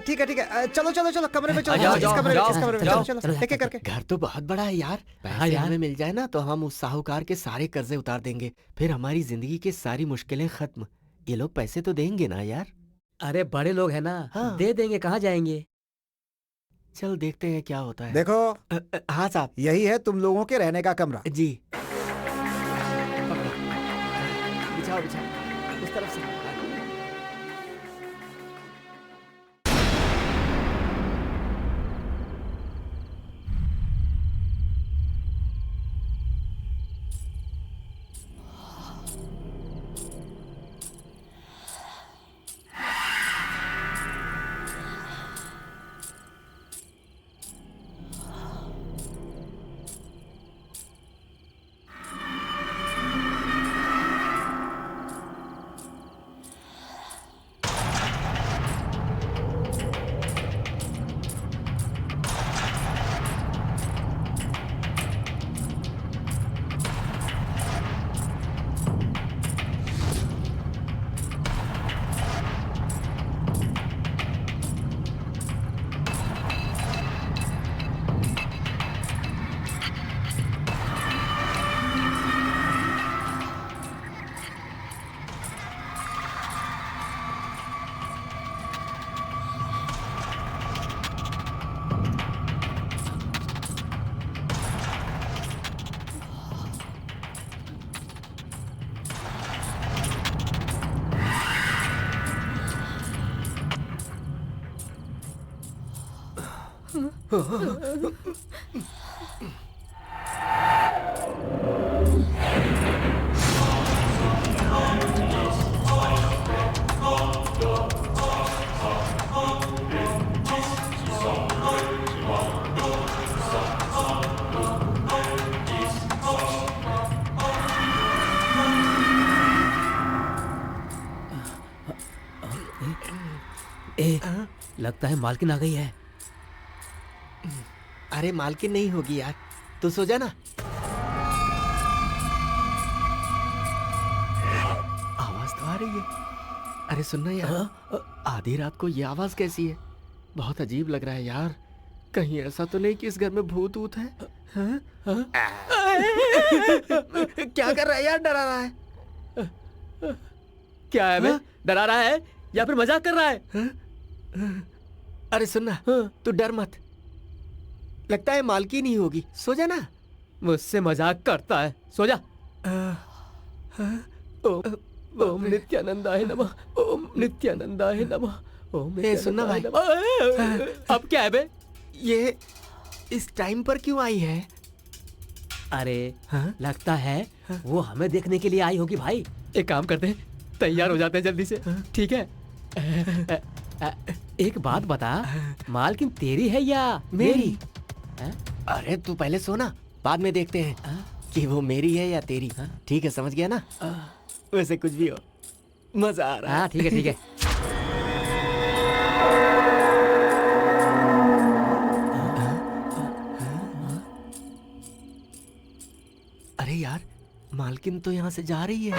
ठीक है ठीक है, चलो चलो चलो कमरे में चलो। जाओ, इस जाओ, कमरे में, जाओ, इस कमरे में, जाओ, चलो चलो, चलो, एक एक करके। घर तो बहुत बड़ा है यार। पैसे यार। हमें मिल जाए ना तो हम उस साहूकार के सारे कर्जे उतार देंगे। फिर हमारी जिंदगी की सारी मुश्किलें खत्म। ये लोग पैसे तो देंगे ना यार? अरे बड़े लोग हैं ना, हाँ। दे देंगे, कहाँ जाएंगे। चल देखते हैं क्या होता है। देखो, हाँ साहब यही है तुम लोगों के रहने का कमरा। जी। बिछाओ बिछाओ उस तरफ से। लगता है मालकिन आ गई है। अरे मालकिन नहीं होगी यार, तू सो जा ना। आवाज तो आ रही है। अरे सुनना यार, आधी रात को ये आवाज कैसी है? बहुत अजीब लग रहा है यार। कहीं ऐसा तो नहीं कि इस घर में भूत ऊत है? हाँ? हाँ? क्या कर रहा है यार? डरा रहा है। क्या है बे? डरा रहा है या फिर मजाक कर रहा है? अरे सुनना, तू डर मत। लगता है मालकिन ही होगी। सो जा ना। मुझसे मजाक करता है। सो जा। ओम नित्यानंदाय नमः। ओम नित्यानंदाय नमः। ओम सुनना भाई। अब क्या है बे? ये इस टाइम पर क्यों आई है? अरे हाँ? लगता है वो हमें देखने के लिए आई होगी भाई। एक काम करते हैं, तैयार हो जाते हैं जल्दी से। ठीक है? एक बात बता, मालकिन तेरी है या मेरी? अरे तू पहले सोना, बाद में देखते हैं कि वो मेरी है या तेरी। ठीक है, समझ गया ना? वैसे कुछ भी हो, मजा आ रहा है। हाँ ठीक है ठीक है। अरे यार, मालकिन तो यहाँ से जा रही है।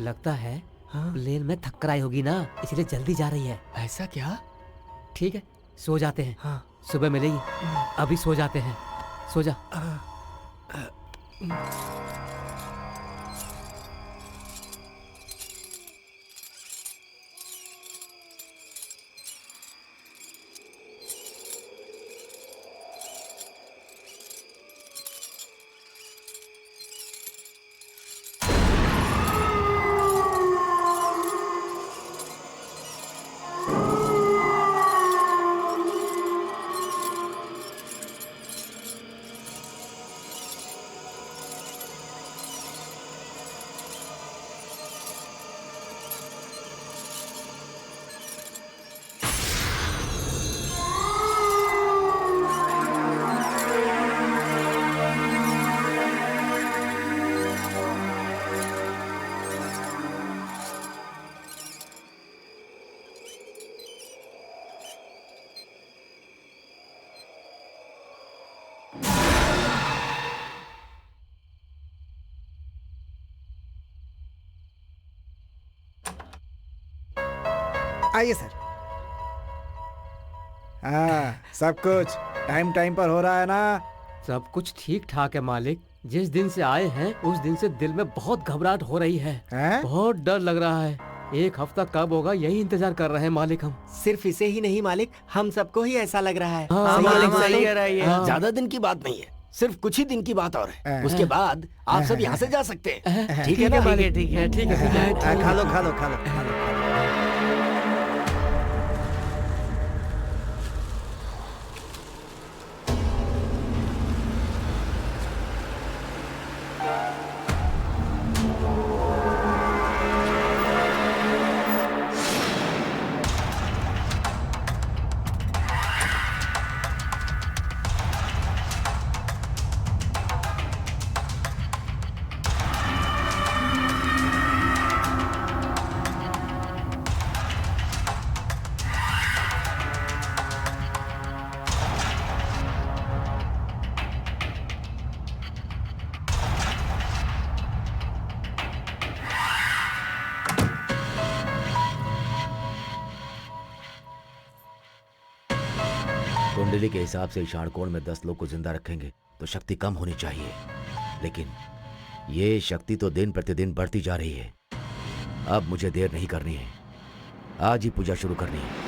लगता है हाँ। प्लेन में थक्कर आई होगी ना, इसलिए जल्दी जा रही है। ऐसा क्या? ठीक है, सो जाते हैं। हाँ। सुबह मिलेगी। अभी सो जाते हैं, सो जा। आइए सर। हाँ, सब कुछ टाइम टाइम पर हो रहा है ना? सब कुछ ठीक ठाक है मालिक। जिस दिन से आए हैं उस दिन से दिल में बहुत घबराहट हो रही है। हैं? बहुत डर लग रहा है। एक हफ्ता कब होगा यही इंतजार कर रहे हैं मालिक हम। सिर्फ इसे ही नहीं मालिक, हम सबको ही ऐसा लग रहा है। हाँ, मालिक हाँ, सही कह रहा है ये। हाँ। ज्यादा दिन की बात नहीं है, सिर्फ कुछ ही दिन की बात और है। उसके बाद आप सब यहाँ से जा सकते हैं। ठीक है ना मालिक? ठीक है ठीक है ठीक है। खा लो खा लो खा लो खा लो। कुंडली के हिसाब से ईशान में 10 लोग को जिंदा रखेंगे तो शक्ति कम होनी चाहिए, लेकिन ये शक्ति तो दिन प्रतिदिन बढ़ती जा रही है। अब मुझे देर नहीं करनी है, आज ही पूजा शुरू करनी है।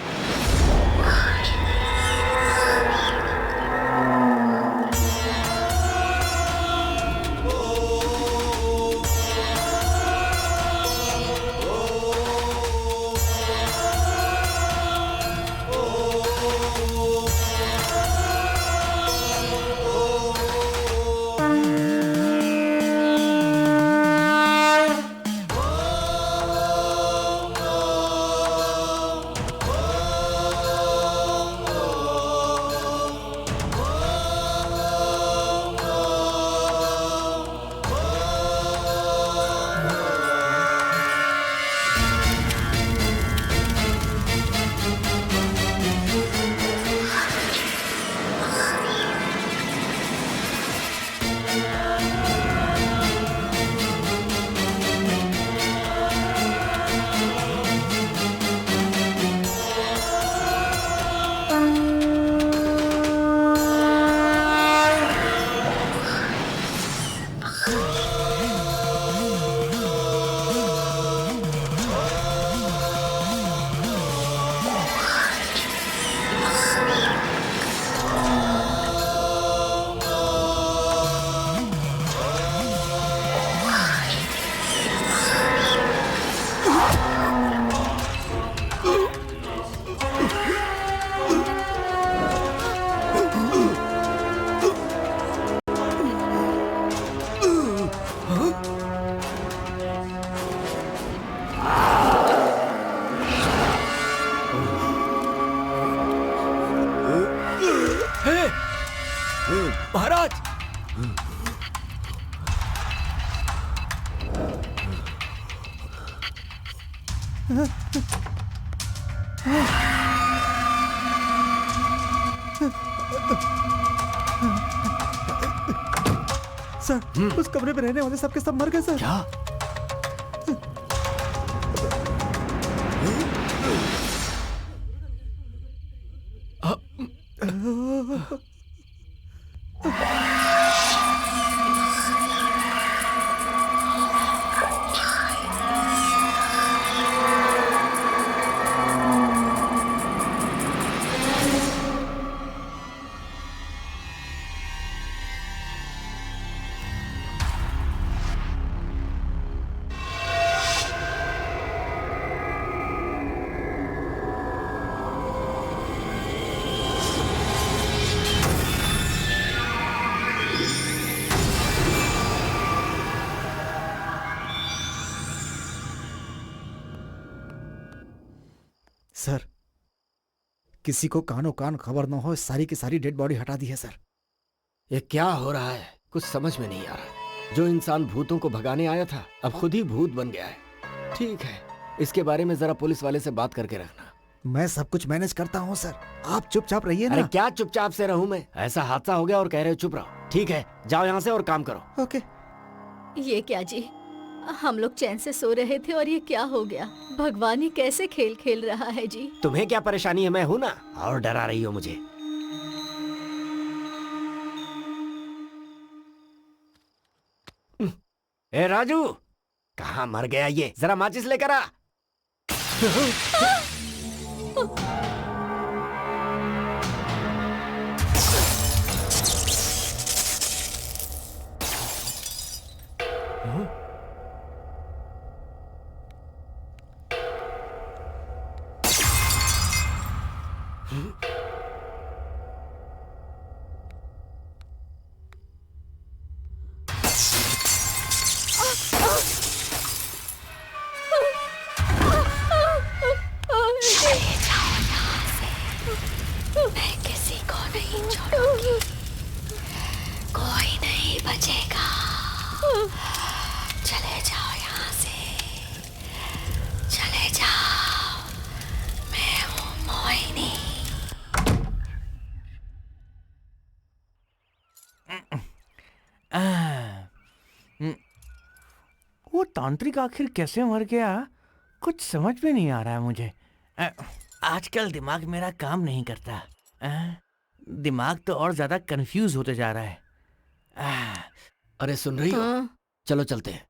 सर उस कमरे में रहने वाले सबके सब मर गए सर। क्या? सर किसी को कानो कान खबर न हो, सारी की सारी डेड बॉडी हटा दी है सर। ये क्या हो रहा है? कुछ समझ में नहीं आ रहा। जो इंसान भूतों को भगाने आया था अब खुद ही भूत बन गया है। ठीक है, इसके बारे में जरा पुलिस वाले से बात करके रखना। मैं सब कुछ मैनेज करता हूँ सर, आप चुपचाप रहिए अरे ना। क्या चुपचाप से रहूं मैं? ऐसा हादसा हो गया और कह रहे हो चुप रहो। ठीक है, जाओ यहाँ से और काम करो। ओके। ये क्या जी, हम लोग चैन से सो रहे थे और ये क्या हो गया? भगवान ये कैसे खेल खेल रहा है जी। तुम्हें क्या परेशानी है? मैं हूं ना, और डरा रही हो मुझे। ए राजू, कहाँ मर गया ये? जरा माचिस लेकर आ। मैं किसी को नहीं छोड़ूंगी, कोई नहीं बचेगा। चले जाओ यहाँ से, चले जाओ। मैं हूँ मोहिनी। वो तांत्रिक आखिर कैसे मर गया, कुछ समझ में नहीं आ रहा है मुझे। आजकल दिमाग मेरा काम नहीं करता। दिमाग तो और ज्यादा कंफ्यूज होते जा रहा है। अरे सुन रही हो? हाँ, चलो चलते हैं,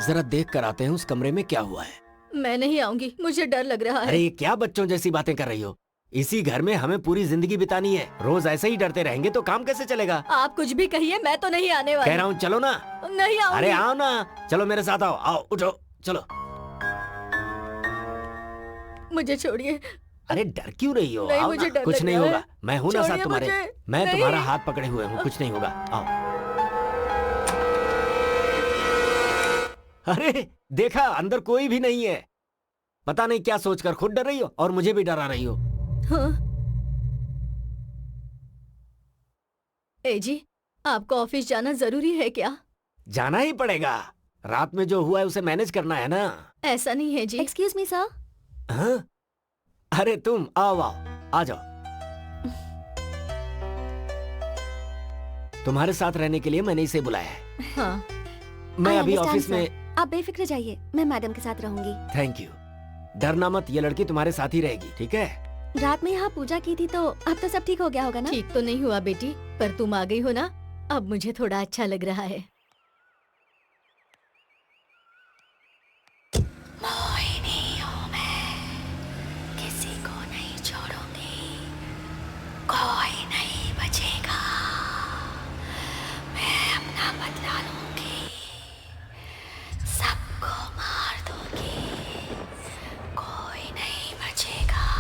जरा देख कर आते हैं उस कमरे में क्या हुआ है। मैं नहीं आऊंगी, मुझे डर लग रहा अरे है। ये क्या बच्चों जैसी बातें कर रही हो? इसी घर में हमें पूरी जिंदगी बितानी है। रोज ऐसे ही डरते रहेंगे तो काम कैसे चलेगा? आप कुछ भी कहिए, मैं तो नहीं आने कह वाली। रहा हूँ चलो ना। नहीं आऊंगी। अरे आओ ना, चलो मेरे साथ आओ। आओ उठो, चलो। मुझे छोड़िए। अरे डर क्यों रही हो? नहीं, आओ मुझे ना, डर कुछ लग नहीं रहा होगा। है। मैं हूं ना साथ छोड़िए तुम्हारे। मुझे। मैं नहीं। तुम्हारा हाथ पकड़े हुए हूँ, कुछ नहीं होगा। आओ। अरे देखा, अंदर कोई भी नहीं है। पता नहीं क्या सोचकर खुद डर रही हो और मुझे भी डरा रही हो। हाँ। ए जी, आपको ऑफिस जाना जरूरी है क्या? जाना ही पड़ेगा, रात में जो हुआ है उसे मैनेज करना है ना। ऐसा नहीं है जी। Excuse me sir. हाँ? अरे तुम आओ आओ, आ जाओ। तुम्हारे साथ रहने के लिए मैंने इसे बुलाया है। हाँ। मैं I अभी understand, ऑफिस sir. में। आप बेफिक्र जाइए, मैं मैडम के साथ रहूंगी। Thank you. डरना मत, ये लड़की तुम्हारे साथ ही रहेगी, ठीक है? रात में यहाँ पूजा की थी तो अब तो सब ठीक हो गया होगा ना? ठीक तो नहीं हुआ बेटी, पर तुम आ गई हो ना, अब मुझे थोड़ा अच्छा लग रहा है। मोहिनी हूँ मैं, किसी को नहीं छोड़ूंगी, कोई नहीं बचेगा। मैं अपना बदला लूंगी, सबको मार दूंगी, कोई नहीं बचेगा।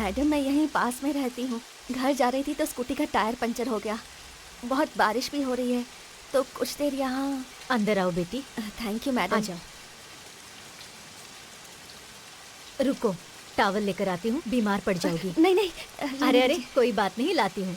मैडम मैं यहीं पास में रहती हूँ। घर जा रही थी तो स्कूटी का टायर पंचर हो गया। बहुत बारिश भी हो रही है तो कुछ देर यहाँ। अंदर आओ बेटी। Thank you madam. आ जाओ। रुको, टॉवल लेकर आती हूँ, बीमार पड़ जाओगी। नहीं नहीं, अरे अरे कोई बात नहीं, लाती हूँ।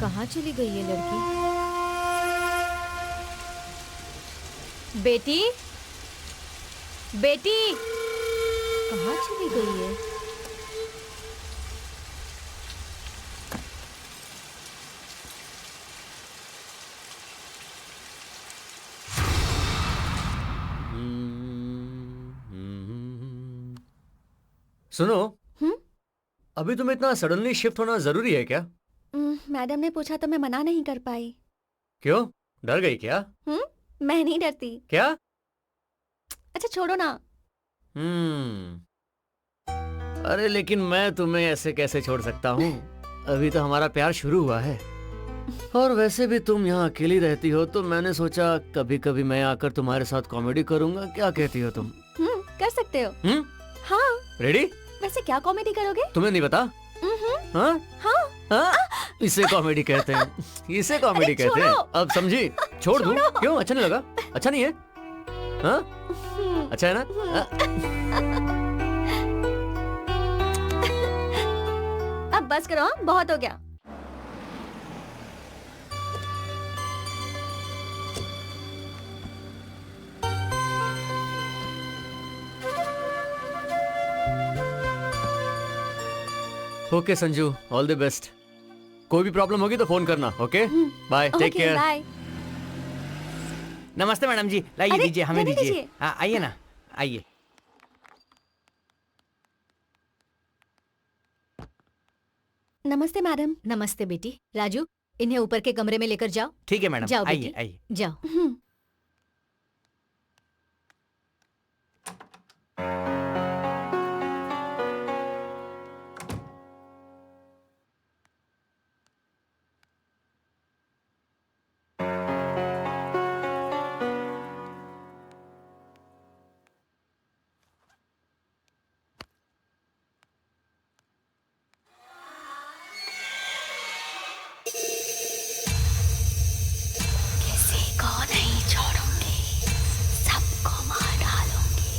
कहाँ चली गई ये लड़की? बेटी, बेटी, कहाँ चली गई है? सुनो, हम्म? अभी तुम्हें इतना सडनली शिफ्ट होना जरूरी है क्या? मैडम ने पूछा तो मैं मना नहीं कर पाई। क्यों, डर गई क्या? मैं नहीं डरती। क्या? अच्छा छोड़ो ना। अरे लेकिन मैं तुम्हें ऐसे कैसे छोड़ सकता हूँ? अभी तो हमारा प्यार शुरू हुआ है। और वैसे भी तुम यहाँ अकेली रहती हो तो मैंने सोचा कभी कभी मैं आकर तुम्हारे साथ कॉमेडी करूँगा। क्या कहती हो तुम? कर सकते हो। हाँ। रेडी? वैसे क्या कॉमेडी करोगे? तुम्हें नहीं पता? हाँ? हाँ। हाँ? इसे कॉमेडी कहते हैं। इसे कॉमेडी कहते हैं। अब समझी? छोड़ दूं? क्यों, अच्छा नहीं लगा? अच्छा नहीं है? हाँ? अच्छा है ना? अब बस करो, बहुत हो गया। Okay Sanju, all the best. कोई भी प्रॉब्लम होगी तो फोन करना। Okay, bye, take care. Bye. नमस्ते मैडम जी, लाइए अरे, दीजिए, हमें मैंने दीजिए। दीजिए। हाँ आइए ना, आइए। नमस्ते मैडम। नमस्ते बेटी। राजू, इन्हें ऊपर के कमरे में लेकर जाओ। ठीक है मैडम, जाओ आइए बेटी, आइए। जाओ। किसी को नहीं छोड़ूंगी, सबको मार डालूंगी।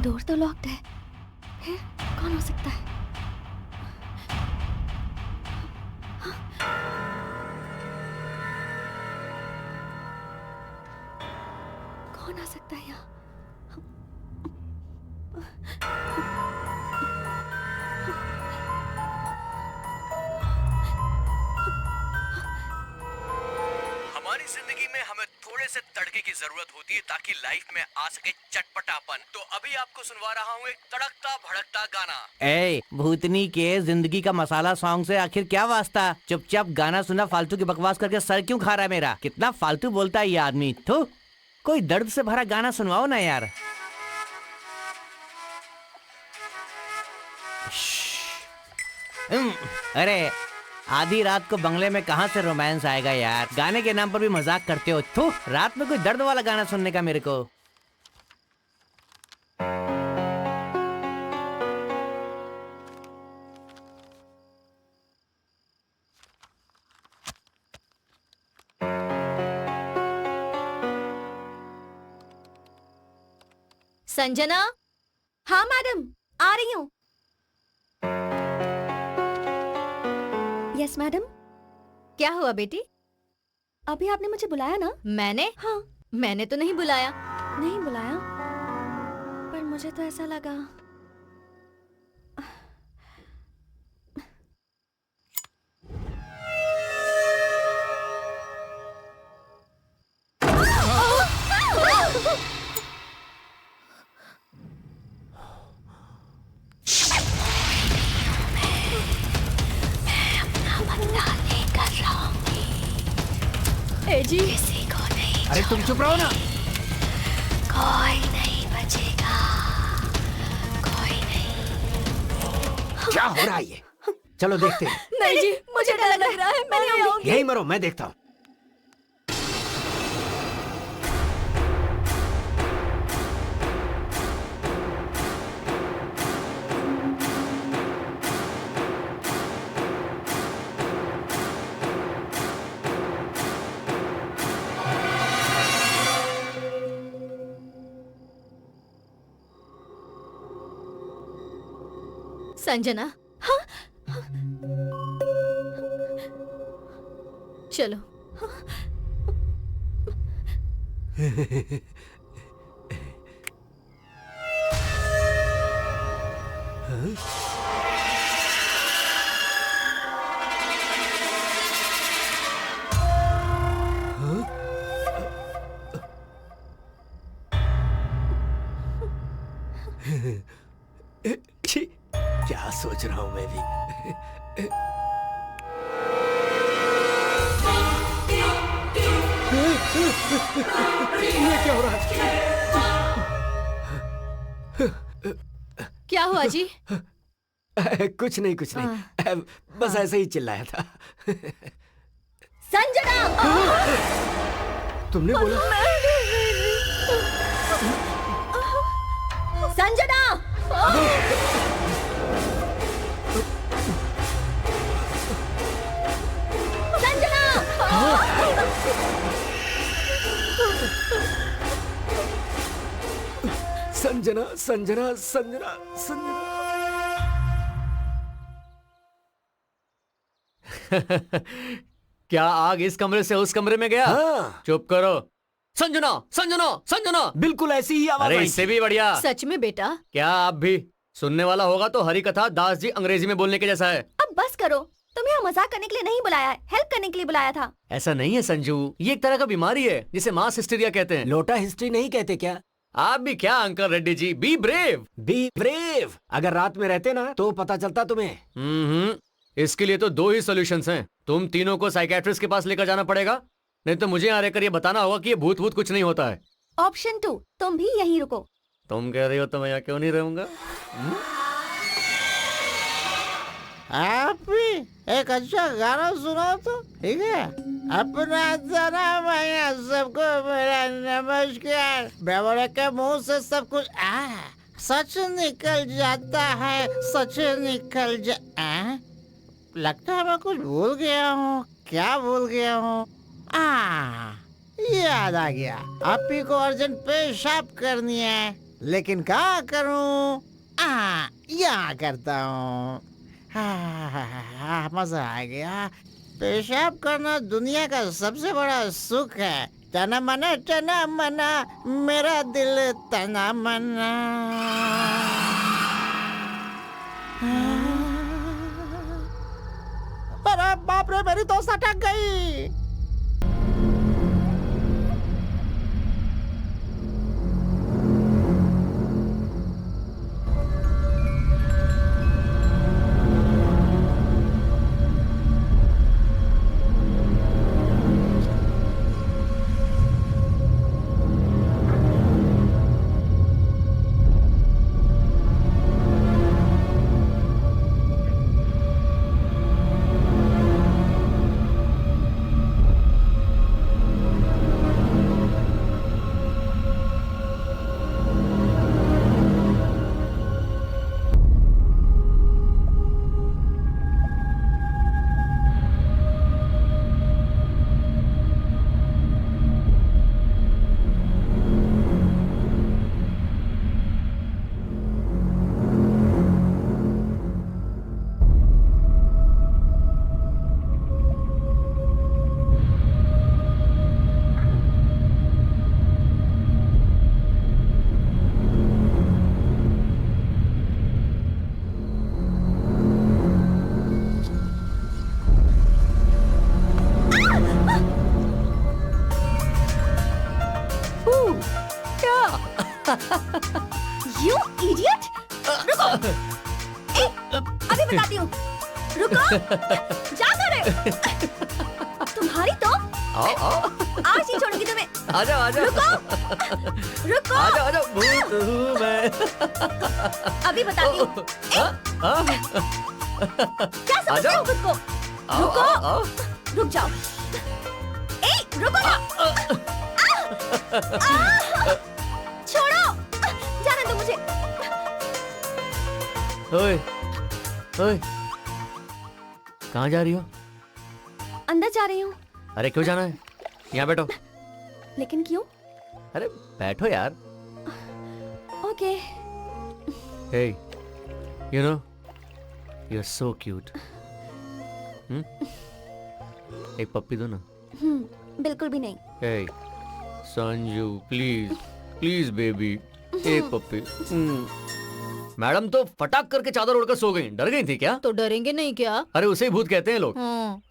डोर तो लॉक्ड है, फिर कौन हो सकता है? कौन आ सकता है यहाँ? हमारी जिंदगी में हमें थोड़े से तड़के की जरूरत होती है ताकि लाइफ में आ सके चटपटापन। तो अभी आपको सुनवा रहा हूँ एक तड़कता भड़कता गाना। ए, भूतनी के जिंदगी का मसाला सॉन्ग से आखिर क्या वास्ता? चुपचाप गाना सुना, फालतू की बकवास करके सर क्यों खा रहा है मेरा? कितना फालतू बोलता है ये आदमी। थू, कोई दर्द से भरा गाना सुनवाओ ना यार। अरे आधी रात को बंगले में कहाँ से रोमांस आएगा यार? गाने के नाम पर भी मजाक करते हो। थू, रात में कोई दर्द वाला गाना सुनने का मेरे को। संजना, हाँ मैडम, आ रही हूँ। Yes madam. क्या हुआ बेटी? अभी आपने मुझे बुलाया ना? मैंने? हाँ। मैंने तो नहीं बुलाया। नहीं बुलाया, पर मुझे तो ऐसा लगा। जी किसी को नहीं, अरे तुम चुप रहो ना। कोई नहीं बचेगा, कोई नहीं। क्या हो रहा है ये? चलो देखते हैं। नहीं जी, मुझे डर लग रहा है, मैं नहीं आऊंगी। यही मरो, मैं देखता हूँ। संजना, हाँ? चलो। छी, क्या सोच रहा हूँ मैं भी। ये क्या हो रहा है? क्या हुआ जी? कुछ नहीं, कुछ नहीं, बस ऐसे ही चिल्लाया था। संजना! तुमने बोला? संजना! संजना, संजना, संजना, संजना। क्या आग इस कमरे से उस कमरे में गया? हाँ, चुप करो। संजना, संजना, संजना। बिल्कुल ऐसी ही आवाज अरे आई इससे थी। भी बढ़िया। सच में बेटा? क्या आप भी? सुनने वाला होगा तो हरी कथा दास जी अंग्रेजी में बोलने के जैसा है। अब बस करो, तुम्हें यहाँ मजाक करने के लिए नहीं बुलाया है, हेल्प करने के लिए बुलाया था। ऐसा नहीं है संजू, ये एक तरह का बीमारी है जिसे मास हिस्टीरिया कहते हैं। लोटा हिस्ट्री नहीं कहते क्या? आप भी क्या uncle Reddy ji, be brave. Be brave. अगर रात में रहते ना तो पता चलता तुम्हें। इसके लिए तो दो ही सॉल्यूशंस हैं। तुम तीनों को साइकियाट्रिस्ट के पास लेकर जाना पड़ेगा, नहीं तो मुझे यहाँ रहकर ये बताना होगा कि ये भूत भूत कुछ नहीं होता है। ऑप्शन 2, तुम भी यहीं रुको। तुम कह रही हो तो मैं यहाँ क्यों नहीं रहूंगा? आप भी एक अच्छा गाना सुनाओ तो, ठीक है? अपना जनामाया सबको मेरा नमस्कार। बेवड़े के मुंह से सब कुछ सच निकल जाता है, सच निकल लगता है मैं कुछ भूल गया हूँ। क्या भूल गया हूँ? याद आ गया। आप ही को अर्जेंट पेशाब करनी है, लेकिन क्या करूँ? यहाँ करता हूँ। मजा आ गया। पेशाब करना दुनिया का सबसे बड़ा सुख है। तना मना मेरा दिल तना मना। अरे बाप रे, मेरी दोस्त अटक गई। हूँ। रुको, जा करे। तुम्हारी तो आओ आओ आज नहीं छोड़ूंगी तुम्हें। आ जाओ आ जाओ रुको, आ जाओ भूत हूँ मैं। अभी बताती हूँ। क्या समझते हो खुद को? रुको, रुक जाओ। रुको ना। छोड़ो, जाने दो मुझे। ओए ओए, कहाँ जा रही हो? अंदर जा रही हूँ। अरे क्यों जाना है? यहाँ बैठो। लेकिन क्यों? अरे बैठो यार। Okay. Hey, you know, you're so cute. एक पप्पी दो ना। बिल्कुल भी नहीं। Hey, Sanju, please, please baby, एक पप्पी। मैडम तो फटाक करके चादर ओढ़कर सो गई। डर गई थी क्या? तो डरेंगे नहीं क्या? अरे उसे ही भूत कहते हैं लोग।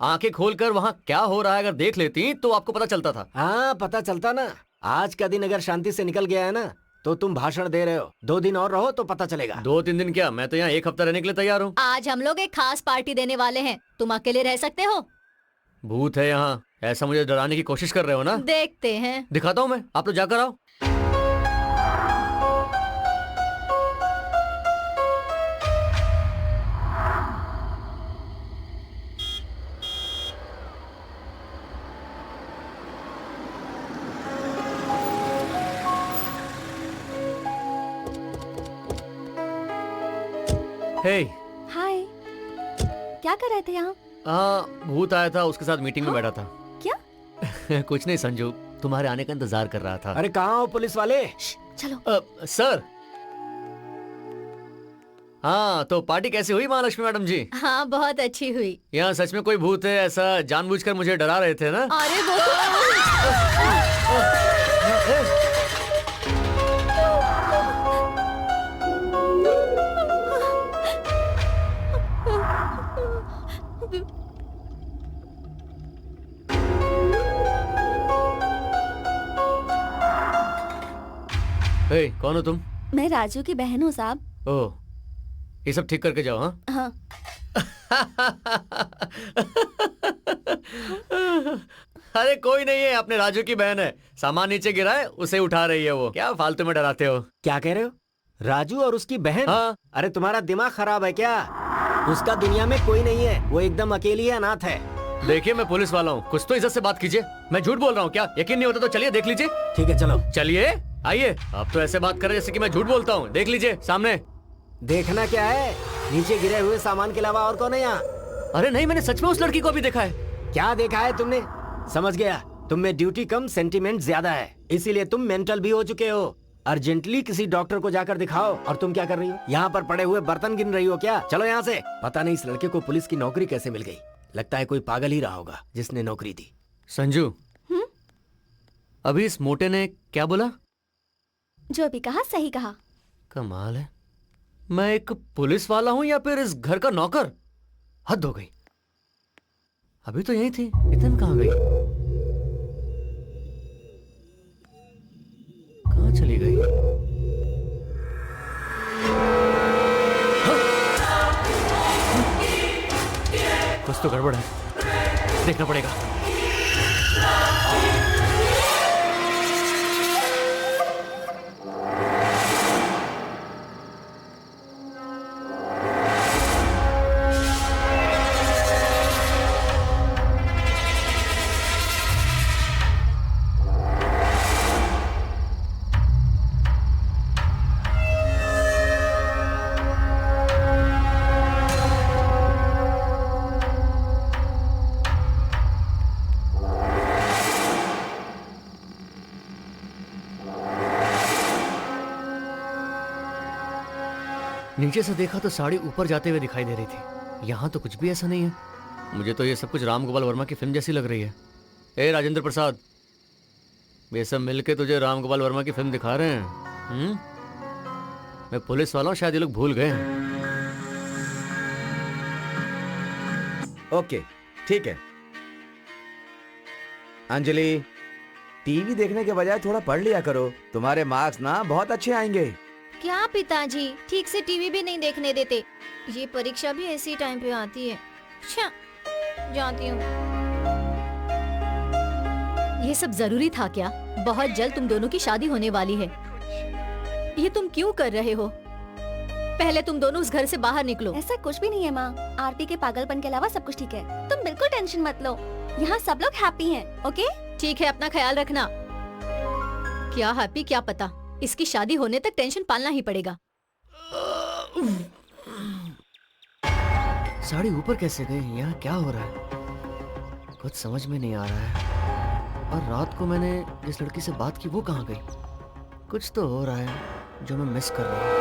आंखें खोलकर वहाँ क्या हो रहा है अगर देख लेती तो आपको पता चलता था। हाँ पता चलता ना। आज का दिन अगर शांति से निकल गया है ना, तो तुम भाषण दे रहे हो। 2 दिन और रहो तो पता चलेगा। 2-3 दिन क्या, मैं तो यहाँ 1 हफ्ता रहने के लिए तैयार हूँ। आज हम लोग एक खास पार्टी देने वाले हैं, तुम अकेले रह सकते हो? भूत है यहाँ, ऐसा मुझे डराने की कोशिश कर रहे हो ना? देखते हैं। दिखाता हूँ मैं, आप लोग जाकर आओ। हे हाय, क्या कर रहे थे यहाँ? हाँ, भूत आया था, उसके साथ मीटिंग में बैठा था। क्या? कुछ नहीं संजू, तुम्हारे आने का इंतजार कर रहा था। अरे कहाँ हो पुलिस वाले? चलो। सर। हाँ तो पार्टी कैसी हुई महालक्ष्मी मैडम जी? हाँ बहुत अच्छी हुई। यहाँ सच में कोई भूत है ऐसा जानबूझकर मुझे डरा रहे थे ना? अरे वो हे, कौन हो तुम? मैं राजू की बहन हूँ साहब। ओह, ये सब ठीक करके जाओ। हाँ हाँ। अरे कोई नहीं है, अपने राजू की बहन है। सामान नीचे गिरा है, उसे उठा रही है वो। क्या फालतू में डराते हो? क्या कह रहे हो? राजू और उसकी बहन? हाँ। अरे तुम्हारा दिमाग खराब है क्या? उसका दुनिया में कोई नहीं है, वो एकदम अकेली है, अनाथ है। देखिए मैं पुलिस वाला हूँ, कुछ तो इज्जत से बात कीजिए। मैं झूठ बोल रहा हूँ क्या? यकीन नहीं होता तो चलिए देख लीजिए। ठीक है चलो। चलिए आइए। आप तो ऐसे बात कर रहे जैसे कि मैं झूठ बोलता हूँ। देख लीजिए सामने। देखना क्या है? नीचे गिरे हुए सामान के अलावा और कौन है यहाँ? अरे नहीं, मैंने सच में उस लड़की को भी देखा है। क्या देखा है तुमने? समझ गया, तुम में ड्यूटी कम सेंटीमेंट ज्यादा है, इसीलिए तुम मेंटल भी हो चुके हो। अर्जेंटली किसी डॉक्टर को जाकर दिखाओ। और तुम क्या कर रही हो? यहाँ पर पड़े हुए बर्तन गिन रही हो क्या? चलो यहाँ से। पता नहीं इस लड़के को पुलिस की नौकरी कैसे मिल गई। लगता है कोई पागल ही रहा होगा जिसने नौकरी दी। संजू, अभी इस मोटे ने क्या बोला? जो भी कहा सही कहा। कमाल है, मैं एक पुलिस वाला हूँ या फिर इस घर का नौकर? हद हो गई। अभी तो यही थी, इतन कहाँ गई? कहाँ चली गई? कुछ तो गड़बड़ है, देखना पड़ेगा। नीचे से देखा तो साड़ी ऊपर जाते हुए दिखाई दे रही थी। यहाँ तो कुछ भी ऐसा नहीं है। मुझे तो ये सब कुछ राम गोपाल वर्मा की फिल्म जैसी लग रही है। ए राजेंद्र प्रसाद, ये सब मिलके तुझे राम गोपाल वर्मा की फिल्म दिखा रहे हैं? मैं पुलिस वाला हूँ, शायद ये लोग भूल गए हैं। ओके ठीक है। अंजलि, टीवी देखने के बजाय थोड़ा पढ़ लिया करो, तुम्हारे मार्क्स ना बहुत अच्छे आएंगे। क्या पिताजी ठीक से टीवी भी नहीं देखने देते। ये परीक्षा भी ऐसी टाइम पे आती है। अच्छा, जाती हूँ। ये सब जरूरी था क्या? बहुत जल्द तुम दोनों की शादी होने वाली है। ये तुम क्यों कर रहे हो? पहले तुम दोनों उस घर से बाहर निकलो। ऐसा कुछ भी नहीं है माँ, आरती के पागलपन के अलावा सब कुछ ठीक है। तुम बिल्कुल टेंशन मत लो, यहाँ सब लोग हैप्पी हैं, ओके? ठीक है, अपना ख्याल रखना। क्या हैप्पी क्या पता, इसकी शादी होने तक टेंशन पालना ही पड़ेगा। साड़ी ऊपर कैसे गई? यहाँ क्या हो रहा है? कुछ समझ में नहीं आ रहा है। और रात को मैंने जिस लड़की से बात की वो कहाँ गई? कुछ तो हो रहा है जो मैं मिस कर रहा हूँ।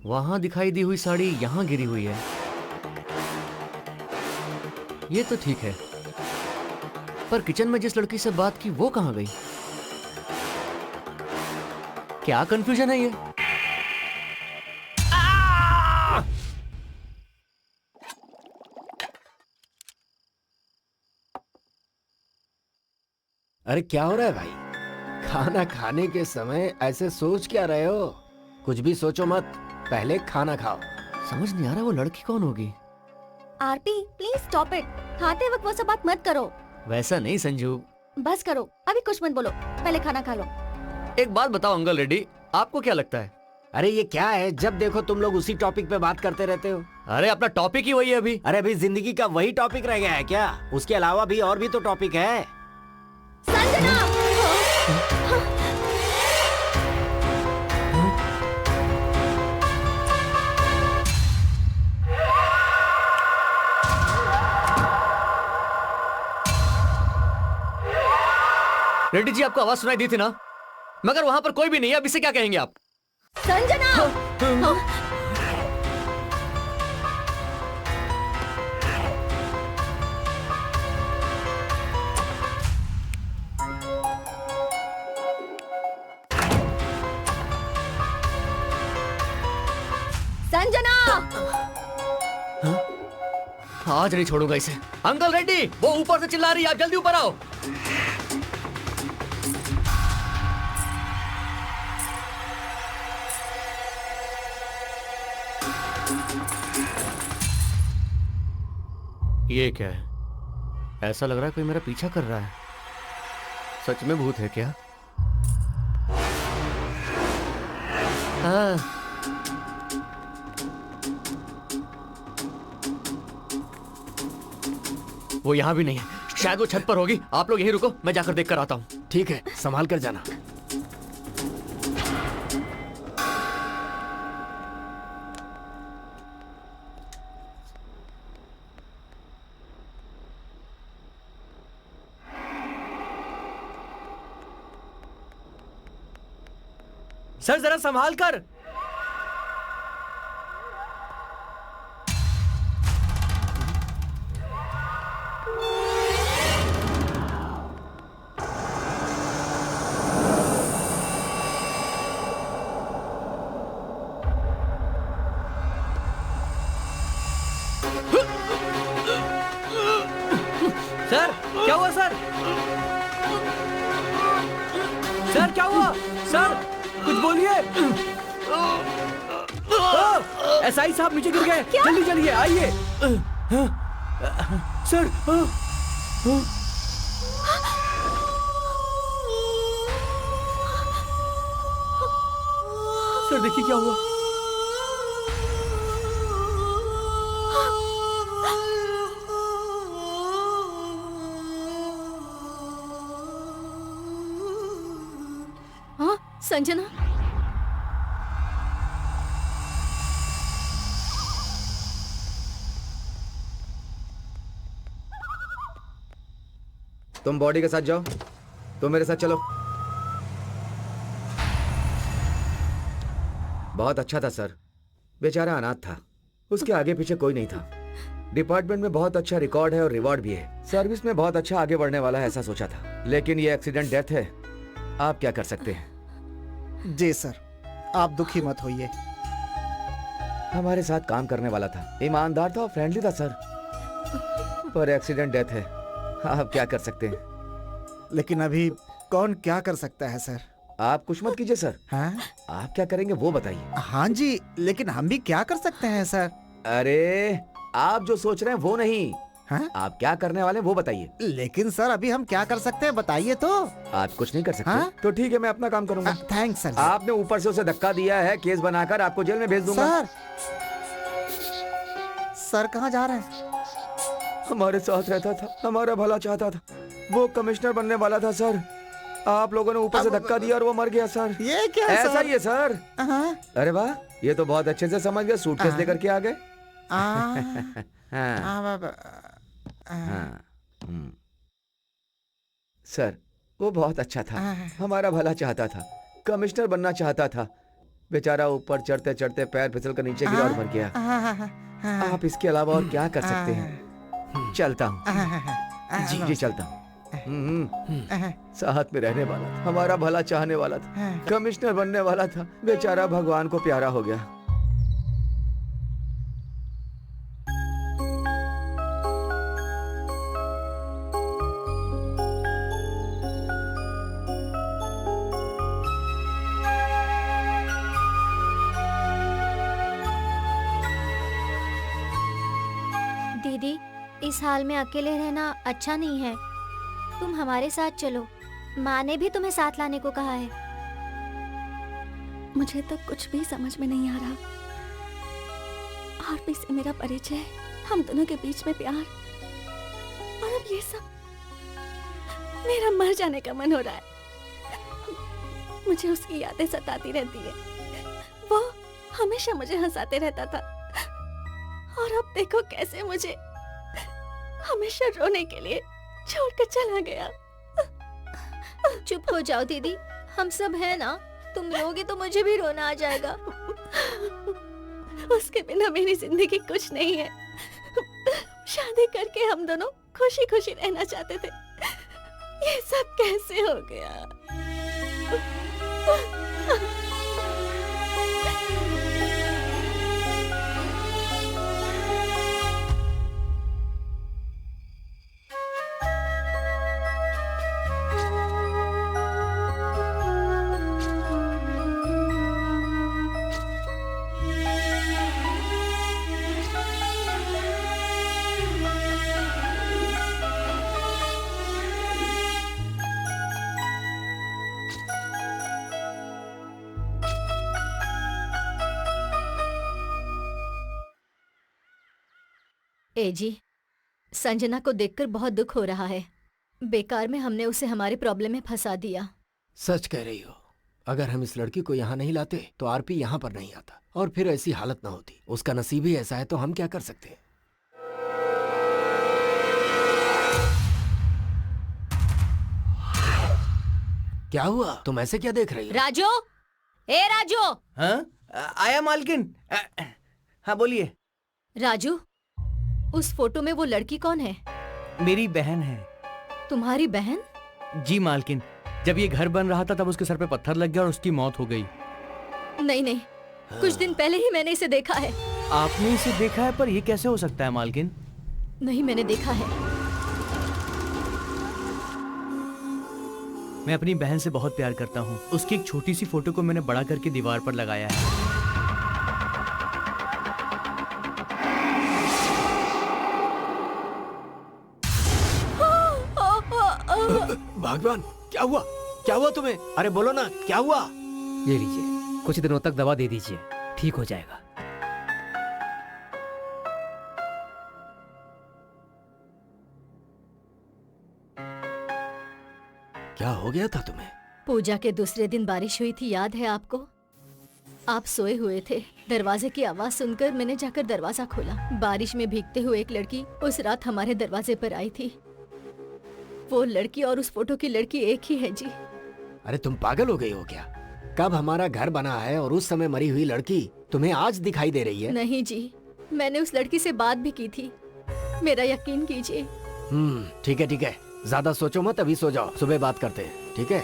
वहां दिखाई दी हुई साड़ी यहां गिरी हुई है। ये तो ठीक है, पर किचन में जिस लड़की से बात की वो कहां गई? क्या कंफ्यूजन है ये? अरे क्या हो रहा है भाई? खाना खाने के समय ऐसे सोच क्या रहे हो? कुछ भी सोचो मत, पहले खाना खाओ। समझ नहीं आ रहा वो लड़की कौन होगी। आरती प्लीज स्टॉप इट, खाते वक्त वो सब बात मत करो। वैसा नहीं संजू। बस करो, अभी कुछ मत बोलो, पहले खाना खा लो। एक बात बताओ अंकल रेड्डी, आपको क्या लगता है? अरे ये क्या है, जब देखो तुम लोग उसी टॉपिक पे बात करते रहते हो। अरे अपना टॉपिक ही वही है अभी। अरे अभी जिंदगी का वही टॉपिक रह गया है क्या? उसके अलावा भी और भी तो टॉपिक है। संजना! रेड्डी जी आपको आवाज सुनाई दी थी ना, मगर वहां पर कोई भी नहीं है। अब इसे क्या कहेंगे आप? संजना! संजना! आज नहीं छोड़ूंगा इसे। अंकल रेड्डी, वो ऊपर से चिल्ला रही है, आप जल्दी ऊपर आओ। ये क्या है? ऐसा लग रहा है कोई मेरा पीछा कर रहा है। सच में भूत है क्या? हाँ। वो यहां भी नहीं है, शायद वो छत पर होगी। आप लोग यहीं रुको, मैं जाकर देख कर आता हूं। ठीक है, संभाल कर जाना। सर जरा संभाल कर। सर क्या हुआ सर? सर क्या हुआ? सर कुछ बोलिए। एसआई साहब नीचे गिर गए, जल्दी चलिए आइए। सर देखिए क्या हुआ। हाँ संजना, तुम बॉडी के साथ जाओ, तुम मेरे साथ चलो। बहुत अच्छा था सर, बेचारा अनाथ था, उसके आगे पीछे कोई नहीं था। डिपार्टमेंट में बहुत अच्छा रिकॉर्ड है और रिवॉर्ड भी है। सर्विस में बहुत अच्छा आगे बढ़ने वाला है ऐसा सोचा था, लेकिन ये एक्सीडेंट डेथ है। आप क्या कर सकते हैं? जी सर, आप दुखी मत होइए। हमारे साथ काम करने वाला था, ईमानदार था और फ्रेंडली था सर, पर एक्सीडेंट डेथ है। आप क्या कर सकते हैं? लेकिन अभी कौन क्या कर सकता है सर? आप कुछ मत कीजिए सर। हाँ आप क्या करेंगे वो बताइए। हाँ जी, लेकिन हम भी क्या कर सकते हैं सर? अरे आप जो सोच रहे हैं वो नहीं, हाँ? आप क्या करने वाले हैं वो बताइए। लेकिन सर अभी हम क्या कर सकते हैं बताइए तो। आप कुछ नहीं कर सकते? हाँ? तो ठीक है, मैं अपना काम करूंगा। Thanks sir. आपने ऊपर से उसे धक्का दिया है, केस बनाकर आपको जेल में भेज दूंगा। सर कहाँ जा रहे हैं? हमारे साथ रहता था, हमारा भला चाहता था, वो कमिश्नर बनने वाला था सर। आप लोगों ने ऊपर से धक्का दिया और वो मर गया सर। ये क्या ऐसा सर? ही है सर। हाँ? अरे वाह, ये तो बहुत अच्छे से समझ गए, सूटकेस लेकर के आ गए। सर वो बहुत अच्छा था, हमारा भला चाहता था, कमिश्नर बनना चाहता था। बेचारा ऊपर चढ़ते चढ़ते पैर फिसल कर नीचे गिरा और मर गया। आप इसके अलावा और क्या कर सकते हैं? चलता हूँ जी जी, चलता हूँ। साथ में रहने वाला था, हमारा भला चाहने वाला था, कमिश्नर बनने वाला था, बेचारा भगवान को प्यारा हो गया। दीदी, इस हाल में अकेले रहना अच्छा नहीं है, तुम हमारे साथ चलो। माँ ने भी तुम्हें साथ लाने को कहा है। मुझे तो कुछ भी समझ में नहीं आ रहा। आरपी से मेरा परिचय, हम दोनों के बीच में प्यार, और अब ये सब। मेरा मर जाने का मन हो रहा है। मुझे उसकी यादें सताती रहती है। वो हमेशा मुझे हंसाते रहता था, और अब देखो कैसे मुझे हमेशा रोने के लिए छोड़कर चला गया। चुप हो जाओ दीदी, हम सब हैं ना। तुम रोगी तो मुझे भी रोना आ जाएगा। उसके बिना मेरी जिंदगी कुछ नहीं है। शादी करके हम दोनों खुशी खुशी रहना चाहते थे। ये सब कैसे हो गया? ए जी, संजना को देखकर बहुत दुख हो रहा है। बेकार में हमने उसे हमारी प्रॉब्लम में फंसा दिया। सच कह रही हो। अगर हम इस लड़की को यहाँ नहीं लाते तो आरपी यहाँ पर नहीं आता, और फिर ऐसी हालत न होती। उसका नसीब ही ऐसा है, तो हम क्या कर सकते हैं? क्या हुआ? तुम ऐसे क्या देख रही हो? राजू, ए राजू। हाँ? आया मालकिन। हाँ बोलिए। राजू, उस फोटो में वो लड़की कौन है? मेरी बहन है। तुम्हारी बहन? जी मालकिन, जब ये घर बन रहा था तब उसके सर पे पत्थर लग गया और उसकी मौत हो गई। नहीं नहीं, कुछ दिन पहले ही मैंने इसे देखा है। आपने इसे देखा है? पर ये कैसे हो सकता है मालकिन? नहीं, मैंने देखा है। मैं अपनी बहन से बहुत प्यार करता हूँ। उसकी एक छोटी सी फोटो को मैंने बड़ा करके दीवार पर लगाया है। भगवान, क्या हुआ? क्या हुआ तुम्हें? अरे बोलो ना, क्या हुआ? ये लीजिए, कुछ दिनों तक दवा दे दीजिए, ठीक हो जाएगा। क्या हो गया था तुम्हें? पूजा के दूसरे दिन बारिश हुई थी, याद है आपको? आप सोए हुए थे। दरवाजे की आवाज सुनकर मैंने जाकर दरवाजा खोला। बारिश में भीगते हुए एक लड़की उस रात हमारे दरवाजे पर आई थी। वो लड़की और उस फोटो की लड़की एक ही है जी। अरे तुम पागल हो गई हो क्या? कब हमारा घर बना है और उस समय मरी हुई लड़की तुम्हें आज दिखाई दे रही है? नहीं जी, मैंने उस लड़की से बात भी की थी, मेरा यकीन कीजिए। ठीक है ठीक है, ज्यादा सोचो मत, अभी सो जाओ, सुबह बात करते हैं, ठीक है?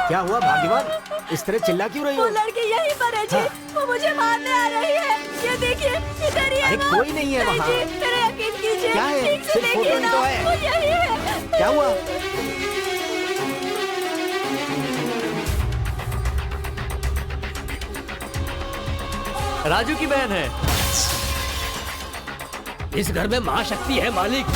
क्या हुआ भाग्यवान, इस तरह चिल्ला क्यों रही हो? वो लड़की यहीं पर है जी। वो मुझे मारने आ रही है, ये देखिए, इधर ही है। अरे वो। कोई नहीं है वहाँ। जी, मेरा यकीन कीजिए। क्या है? ठीक से सिर्फ फोटो देखिए ही ना, तो है। वो यही है। क्या हुआ? राजू की बहन है। इस घर में माँ शक्ति है मालिक।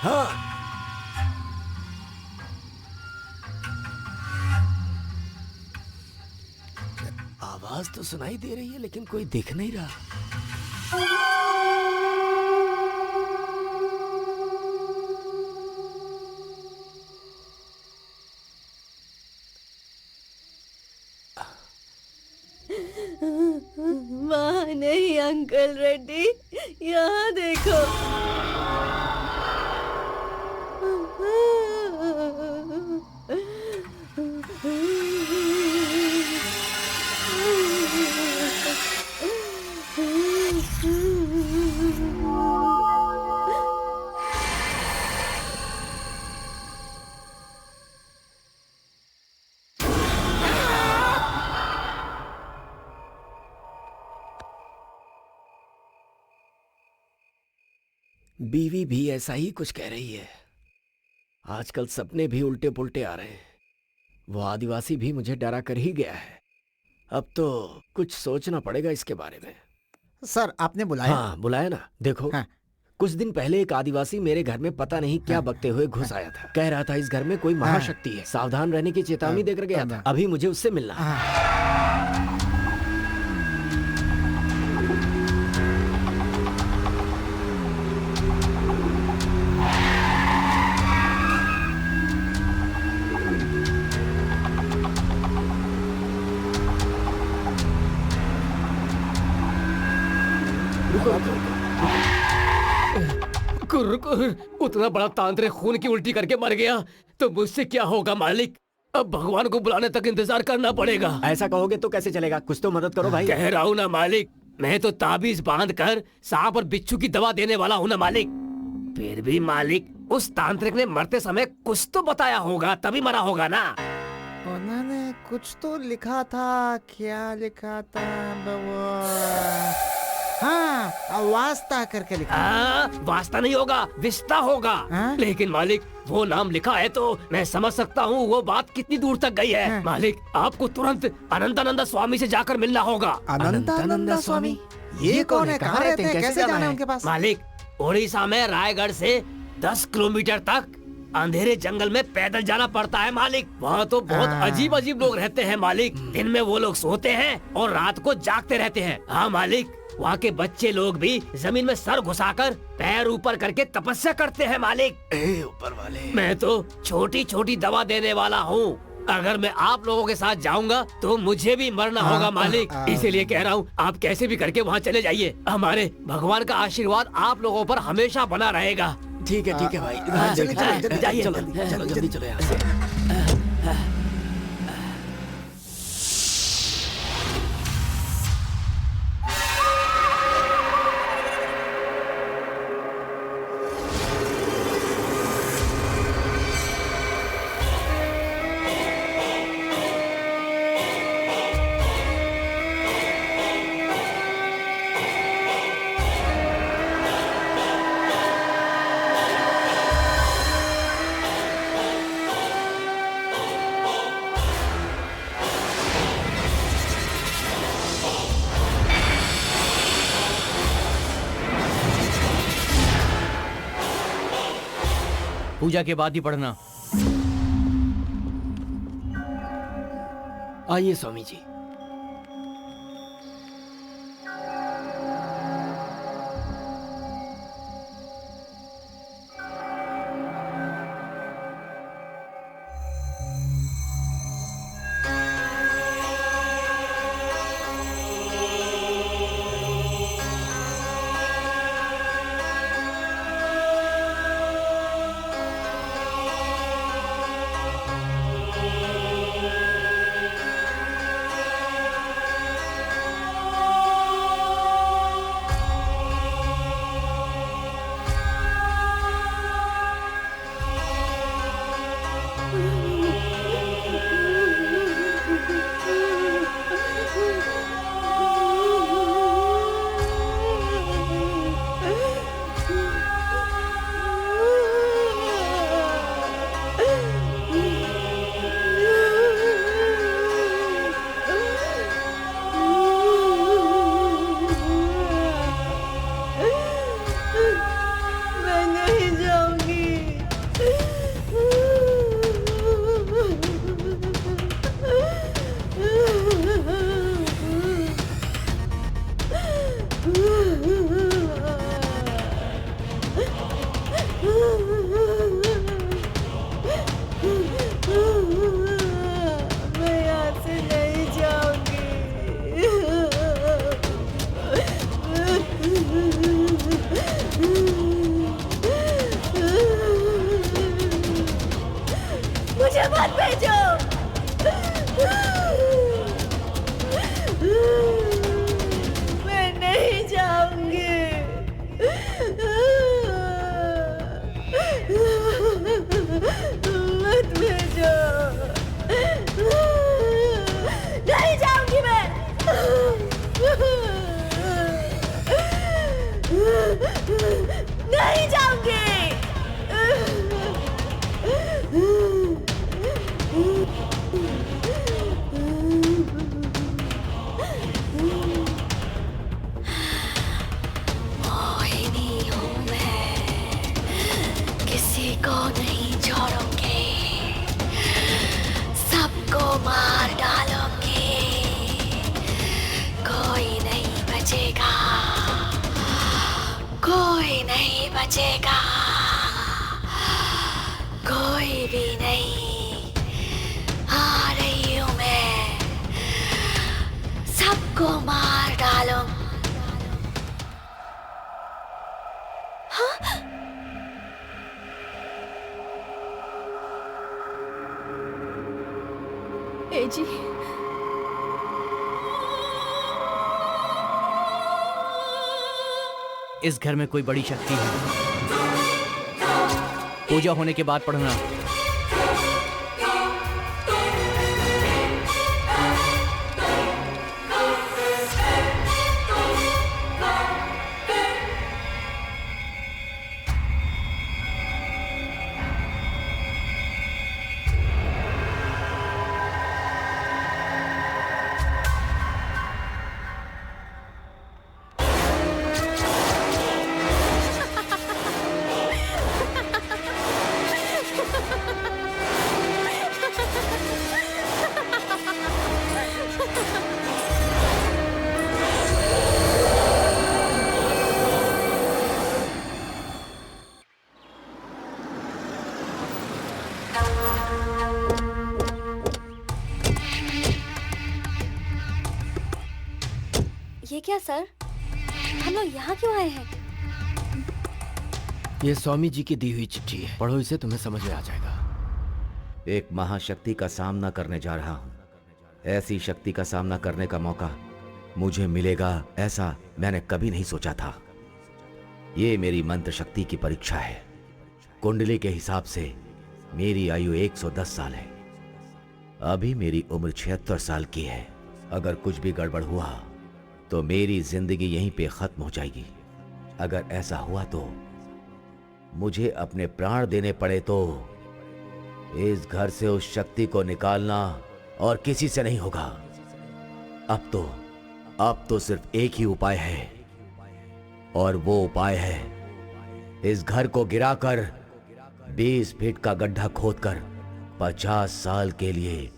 हाँ। आवाज तो सुनाई दे रही है लेकिन कोई दिख नहीं रहा। वहाँ नहीं अंकल रेड्डी, यहाँ देखो। बीवी भी ऐसा ही कुछ कह रही है। आजकल सपने भी उल्टे पुल्टे आ रहे हैं। वो आदिवासी भी मुझे डरा कर ही गया है। अब तो कुछ सोचना पड़ेगा इसके बारे में। सर आपने बुलाया? हाँ बुलाया ना। देखो हाँ। कुछ दिन पहले एक आदिवासी मेरे घर में पता नहीं क्या बकते हुए घुस आया था। कह रहा था इस घर में कोई महाशक्ति है, सावधान रहने की चेतावनी देकर गया था। अभी मुझे उससे मिलना है। उतना बड़ा तांत्रिक खून की उल्टी करके मर गया तो मुझसे क्या होगा मालिक? अब भगवान को बुलाने तक इंतजार करना पड़ेगा। ऐसा कहोगे तो कैसे चलेगा? कुछ तो मदद करो भाई। कह रहा हूँ ना मालिक, मैं तो ताबीज बांध कर सांप और बिच्छू की दवा देने वाला हूँ ना मालिक। फिर भी मालिक, उस तांत्रिक ने मरते समय कुछ तो बताया होगा, तभी मरा होगा ना। उन्होंने कुछ तो लिखा था। क्या लिखा था बाबा? हाँ, वास्ता करके लिखा। वास्ता नहीं होगा, विस्ता होगा। लेकिन मालिक वो नाम लिखा है तो मैं समझ सकता हूँ वो बात कितनी दूर तक गई है। मालिक आपको तुरंत अनंतानंदा स्वामी से जाकर मिलना होगा। अनंतानंदा स्वामी? ये कौन है? कहाँ रहते हैं? कैसे जाना है उनके पास? मालिक उड़ीसा में रायगढ़ से 10 किलोमीटर तक अंधेरे जंगल में पैदल जाना पड़ता है मालिक। वहाँ तो बहुत अजीब अजीब लोग रहते हैं मालिक। दिन में वो लोग सोते हैं और रात को जागते रहते हैं। हाँ मालिक, वहाँ के बच्चे लोग भी जमीन में सर घुसाकर पैर ऊपर करके तपस्या करते हैं मालिक। ऊपर वाले। मैं तो छोटी छोटी दवा देने वाला हूँ। अगर मैं आप लोगों के साथ जाऊंगा तो मुझे भी मरना होगा मालिक। इसीलिए कह रहा हूँ आप कैसे भी करके वहाँ चले जाइए। हमारे भगवान का आशीर्वाद आप लोगों पर हमेशा बना रहेगा। ठीक है भाई। जाइए, चलो जल्दी चलो यहाँ से। पूजा के बाद ही पढ़ना। आइए स्वामी जी। नहीं जाऊंगी। बचेगा, कोई भी नहीं। आ रही हूँ मैं, सबको मार डालूं। हाँ? ए जी, इस घर में कोई बड़ी शक्ति है। पूजा होने के बाद पढ़ना। ये क्या सर, हम लोग यहाँ क्यों आए हैं? ये स्वामी जी की दी हुई चिट्ठी है, पढ़ो इसे, तुम्हें समझ में आ जाएगा। एक महाशक्ति का सामना करने जा रहा हूं। ऐसी शक्ति का सामना करने का मौका मुझे मिलेगा, ऐसा मैंने कभी नहीं सोचा था। ये मेरी मंत्र शक्ति की परीक्षा है। कुंडली के हिसाब से मेरी आयु 110 साल है। अभी मेरी उम्र 76 साल की है। अगर कुछ भी गड़बड़ हुआ तो मेरी जिंदगी यहीं पे खत्म हो जाएगी। अगर ऐसा हुआ तो मुझे अपने प्राण देने पड़े तो इस घर से उस शक्ति को निकालना और किसी से नहीं होगा। अब तो सिर्फ एक ही उपाय है, और वो उपाय है इस घर को गिराकर 20 फीट का गड्ढा खोदकर 50 साल के लिए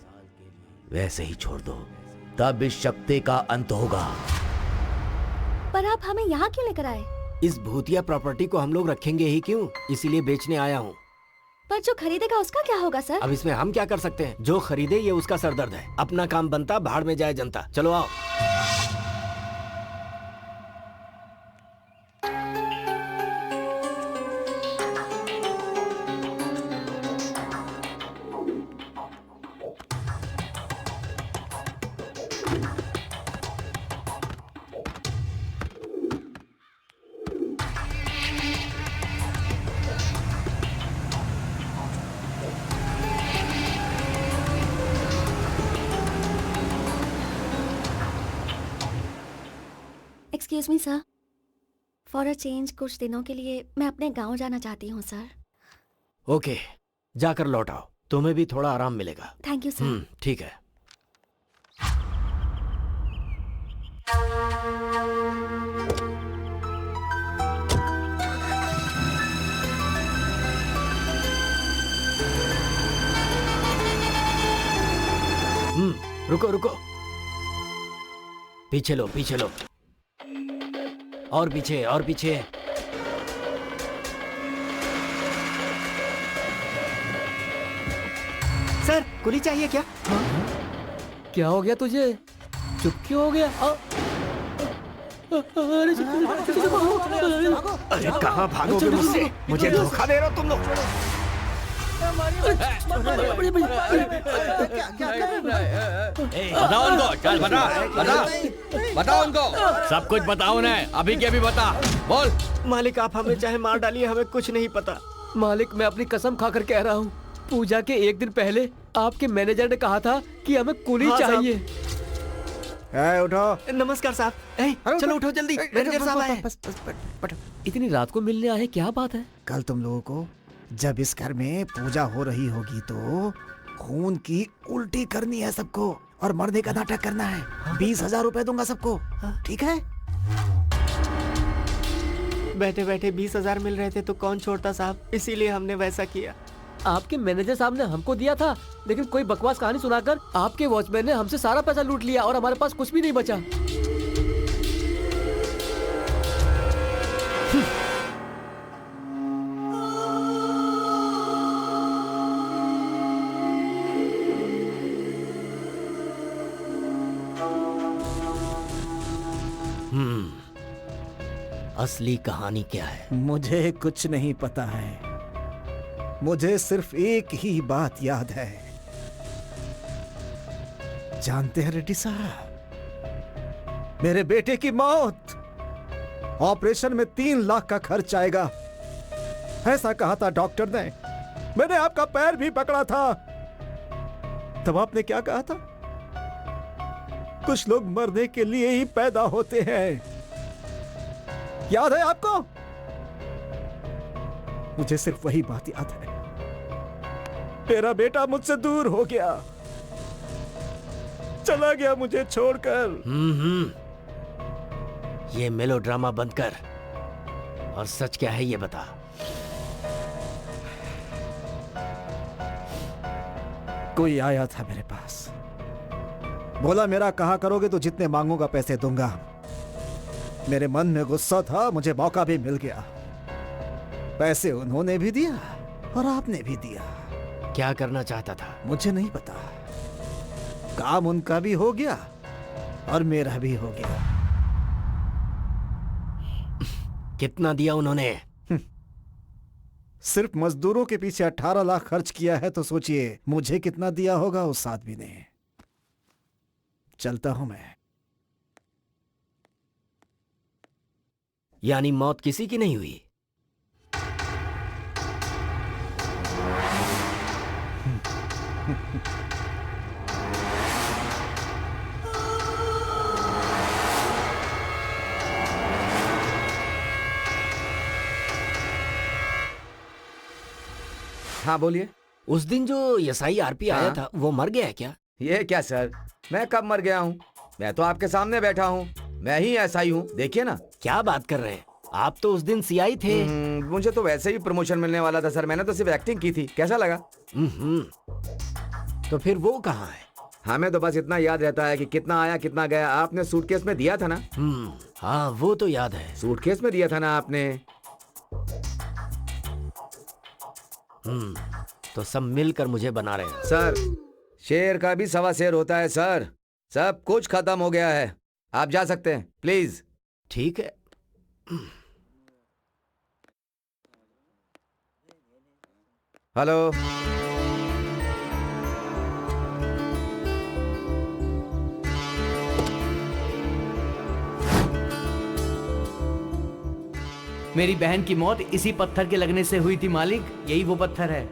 वैसे ही छोड़ दो, तब इस शक्ति का अंत होगा। पर आप हमें यहाँ क्यों लेकर आए? इस भूतिया प्रॉपर्टी को हम लोग रखेंगे ही क्यों, इसीलिए बेचने आया हूँ। पर जो खरीदेगा उसका क्या होगा सर? अब इसमें हम क्या कर सकते हैं? जो खरीदे ये उसका सरदर्द है। अपना काम बनता, भाड़ में जाए जनता। चलो आओ। Excuse me sir, for a change कुछ दिनों के लिए मैं अपने गांव जाना चाहती हूँ सर। ओके, जाकर लौट आओ, तुम्हें भी थोड़ा आराम मिलेगा। Thank you sir. ठीक है। रुको रुको, पीछे लो पीछे लो, और पीछे और पीछे। सर कुली चाहिए क्या? क्या हो गया तुझे? चुप क्यों हो गया? अरे कहाँ भागोगे मुझसे? मुझे धोखा दे रहे हो तुम लोग। बताओ उनको, चल बताओ उनको, सब कुछ बताओ उन्हें, अभी के अभी बता, बोल। मालिक आप हमें चाहे मार डालिए, हमें कुछ नहीं पता। मालिक मैं अपनी कसम खाकर कह रहा हूँ, पूजा के एक दिन पहले आपके मैनेजर ने कहा था कि हमें कुली चाहिए। उठो। नमस्कार साहब। चलो उठो जल्दी, मैनेजर साहब आए। इतनी रात को मिलने आए, क्या बात है? कल तुम लोगों को जब इस घर में पूजा हो रही होगी तो खून की उल्टी करनी है सबको, और मरने का नाटक करना है। 20,000 रुपए दूंगा सबको, ठीक है? बैठे बैठे 20,000 मिल रहे थे तो कौन छोड़ता साहब, इसीलिए हमने वैसा किया। आपके मैनेजर साहब ने हमको दिया था, लेकिन कोई बकवास कहानी सुनाकर आपके वॉचमैन ने हमसे सारा पैसा लूट लिया और हमारे पास कुछ भी नहीं बचा। असली कहानी क्या है? मुझे कुछ नहीं पता है। मुझे सिर्फ एक ही बात याद है। जानते हैं रेड्डी साहब, मेरे बेटे की मौत, ऑपरेशन में 3 लाख का खर्च आएगा, ऐसा कहा था डॉक्टर ने। मैंने आपका पैर भी पकड़ा था। तब आपने क्या कहा था? कुछ लोग मरने के लिए ही पैदा होते हैं। याद है आपको? मुझे सिर्फ वही बात याद है। मेरा बेटा मुझसे दूर हो गया, चला गया मुझे छोड़कर। ये मेलोड्रामा बंद कर और सच क्या है ये बता। कोई आया था मेरे पास, बोला मेरा कहा करोगे तो जितने मांगूंगा पैसे दूंगा। मेरे मन में गुस्सा था, मुझे मौका भी मिल गया। पैसे उन्होंने भी दिया और आपने भी दिया। क्या करना चाहता था? मुझे नहीं पता। काम उनका भी हो गया और मेरा भी हो गया। कितना दिया उन्होंने? सिर्फ मजदूरों के पीछे 18 लाख खर्च किया है, तो सोचिए मुझे कितना दिया होगा उस आदमी ने। चलता हूं मैं। यानी मौत किसी की नहीं हुई? हाँ बोलिए। उस दिन जो एसआई आरपी आया था वो मर गया है क्या? ये क्या सर, मैं कब मर गया हूँ? मैं तो आपके सामने बैठा हूँ, मैं ही एसआई हूँ, देखिए ना। क्या बात कर रहे हैं? आप तो उस दिन सीआई थे। मुझे तो वैसे ही प्रमोशन मिलने वाला था सर, मैंने तो सिर्फ एक्टिंग की थी। कैसा लगा? तो फिर वो कहाँ है? हमें तो बस इतना याद रहता है कि कितना आया कितना गया। आपने सूटकेस में दिया था ना? हाँ वो तो याद है। सूटकेस में दिया था ना आपने? तो सब मिलकर मुझे बना रहे हैं। सर, शेर का भी 1.25 शेर होता है सर। सब कुछ खत्म हो गया है, आप जा सकते हैं प्लीज। ठीक है। हेलो, मेरी बहन की मौत इसी पत्थर के लगने से हुई थी मालिक। यही वो पत्थर है।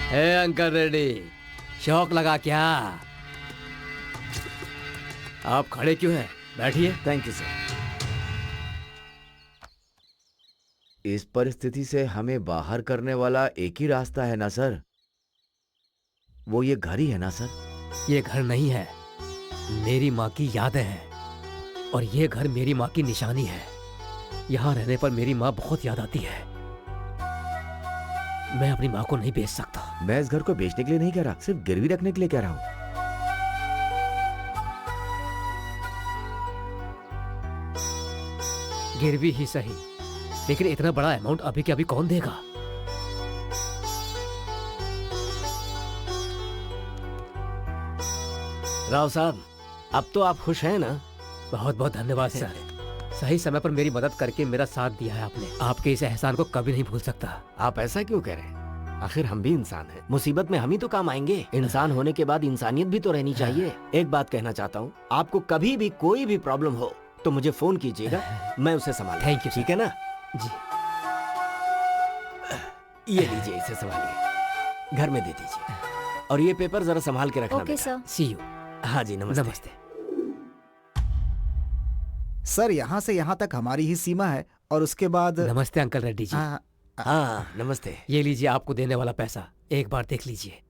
हे अंकल रेड्डी, शौक लगा क्या? आप खड़े क्यों हैं? बैठिए। Thank you sir. इस परिस्थिति से हमें बाहर करने वाला एक ही रास्ता है ना सर? वो ये घर ही है ना सर? ये घर नहीं है, मेरी माँ की यादें हैं। और ये घर मेरी माँ की निशानी है। यहाँ रहने पर मेरी माँ बहुत याद आती है। मैं अपनी माँ को नहीं बेच सकता। मैं इस घर को बेचने के लिए नहीं कह रहा, सिर्फ गिरवी रखने के लिए कह रहा हूँ। गिरवी ही सही, लेकिन इतना बड़ा अमाउंट अभी के अभी कौन देगा? राव साहब, अब तो आप खुश हैं ना? बहुत बहुत धन्यवाद सर। सही समय पर मेरी मदद करके मेरा साथ दिया है आपने। आपके इस एहसान को कभी नहीं भूल सकता। आप ऐसा क्यों कह रहे हैं? आखिर हम भी इंसान हैं। मुसीबत में हम ही तो काम आएंगे। इंसान होने के बाद इंसानियत भी तो रहनी चाहिए। एक बात कहना चाहता हूँ, आपको कभी भी कोई भी प्रॉब्लम हो तो मुझे फोन कीजिएगा, मैं उसे संभालूंगा। Thank you. ठीक है ना? जी। ये लीजिए, इसे संभालिए, घर में दे दीजिए। और ये पेपर जरा संभाल के रखना। Okay sir. See you. हाँ जी, नमस्ते। नमस्ते। सर यहाँ से यहाँ तक हमारी ही सीमा है और उसके बाद नमस्ते अंकल रेड्डी जी। हाँ नमस्ते। ये लीजिए आपको देने वाला पैसा, एक बार देख लीजिए।